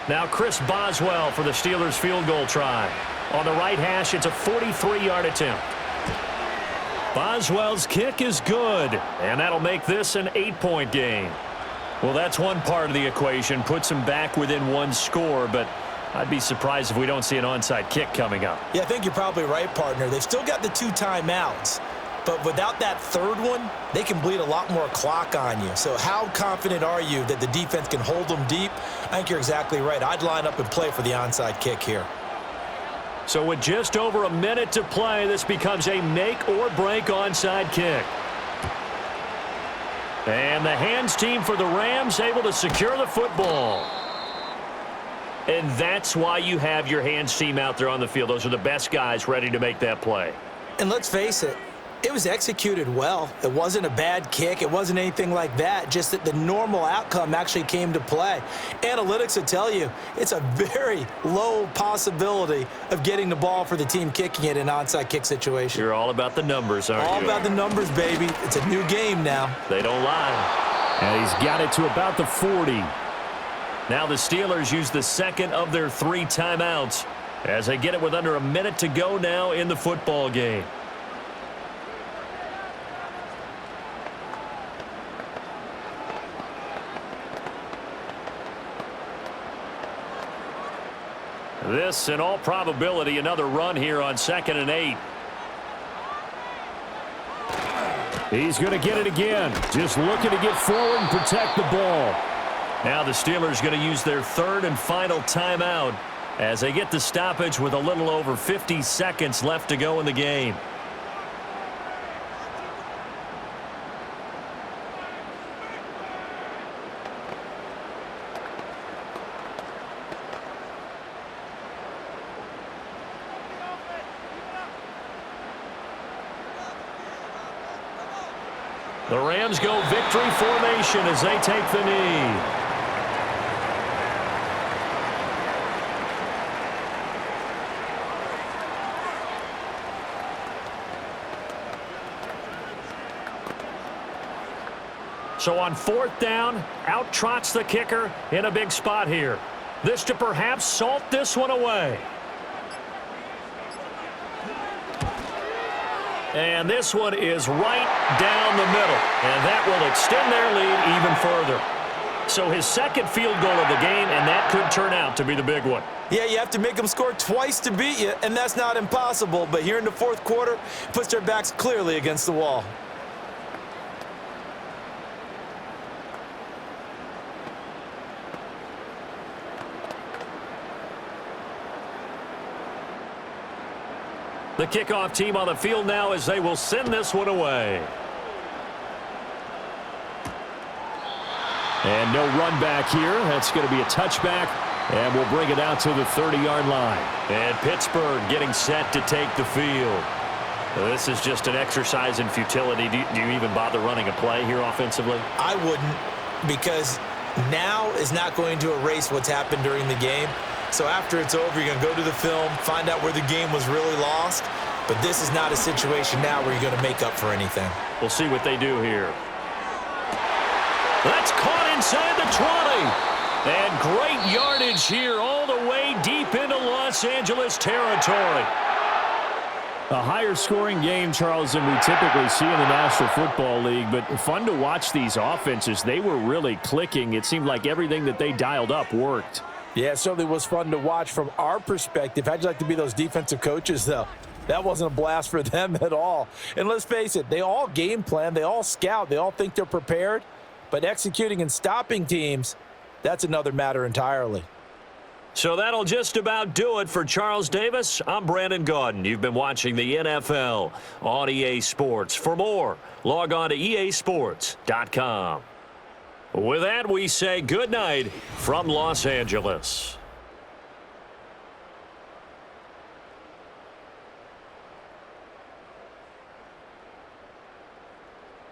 Speaker 3: Now Chris Boswell for the Steelers field goal try. On the right hash, it's a 43-yard attempt. Boswell's kick is good, and that'll make this an 8-point game. Well, that's one part of the equation, puts them back within 1 score, but I'd be surprised if we don't see an onside kick coming up.
Speaker 2: Yeah, I think you're probably right, partner. They've still got the 2 timeouts, but without that 3rd one, they can bleed a lot more clock on you. So how confident are you that the defense can hold them deep? I think you're exactly right. I'd line up and play for the onside kick here.
Speaker 3: So with just over a minute to play, this becomes a make-or-break onside kick. And the hands team for the Rams able to secure the football. And that's why you have your hands team out there on the field. Those are the best guys ready to make that play.
Speaker 2: And let's face it, it was executed well. It wasn't a bad kick. It wasn't anything like that, just that the normal outcome actually came to play. Analytics will tell you it's a very low possibility of getting the ball for the team kicking it in an onside kick situation.
Speaker 3: You're all about the numbers, aren't you?
Speaker 2: All about the numbers, baby. It's a new game now.
Speaker 3: They don't lie.
Speaker 1: And he's got it to about the 40.
Speaker 3: Now the Steelers use the 2nd of their 3 timeouts as they get it with under a minute to go now in the football game. This, in all probability, another run here on 2nd and 8.
Speaker 1: He's going to get it again. Just looking to get forward and protect the ball.
Speaker 3: Now the Steelers going to use their 3rd and final timeout as they get the stoppage with a little over 50 seconds left to go in the game. The Rams go victory formation as they take the knee. So on 4th down, out trots the kicker in a big spot here. This to perhaps salt this one away. And this one is right down the middle. And that will extend their lead even further. So his 2nd field goal of the game, and that could turn out to be the big one.
Speaker 2: Yeah, you have to make them score twice to beat you, and that's not impossible. But here in the 4th quarter, puts their backs clearly against the wall.
Speaker 3: The kickoff team on the field now as they will send this one away.
Speaker 1: And no run back here. That's going to be a touchback, and we'll bring it out to the 30-yard line.
Speaker 3: And Pittsburgh getting set to take the field. This is just an exercise in futility. Do you even bother running a play here offensively?
Speaker 2: I wouldn't, because now is not going to erase what's happened during the game. So after it's over, you're going to go to the film, find out where the game was really lost. But this is not a situation now where you're going to make up for anything.
Speaker 3: We'll see what they do here. That's caught inside the 20. And great yardage here all the way deep into Los Angeles territory.
Speaker 1: A higher scoring game, Charles, than we typically see in the National Football League, but fun to watch these offenses. They were really clicking. It seemed like everything that they dialed up worked.
Speaker 4: Yeah, it certainly was fun to watch from our perspective. How'd you like to be those defensive coaches, though? That wasn't a blast for them at all. And let's face it, they all game plan, they all scout, they all think they're prepared. But executing and stopping teams, that's another matter entirely.
Speaker 3: So that'll just about do it for Charles Davis. I'm Brandon Gaudin. You've been watching the NFL on EA Sports. For more, log on to easports.com. With that, we say good night from Los Angeles.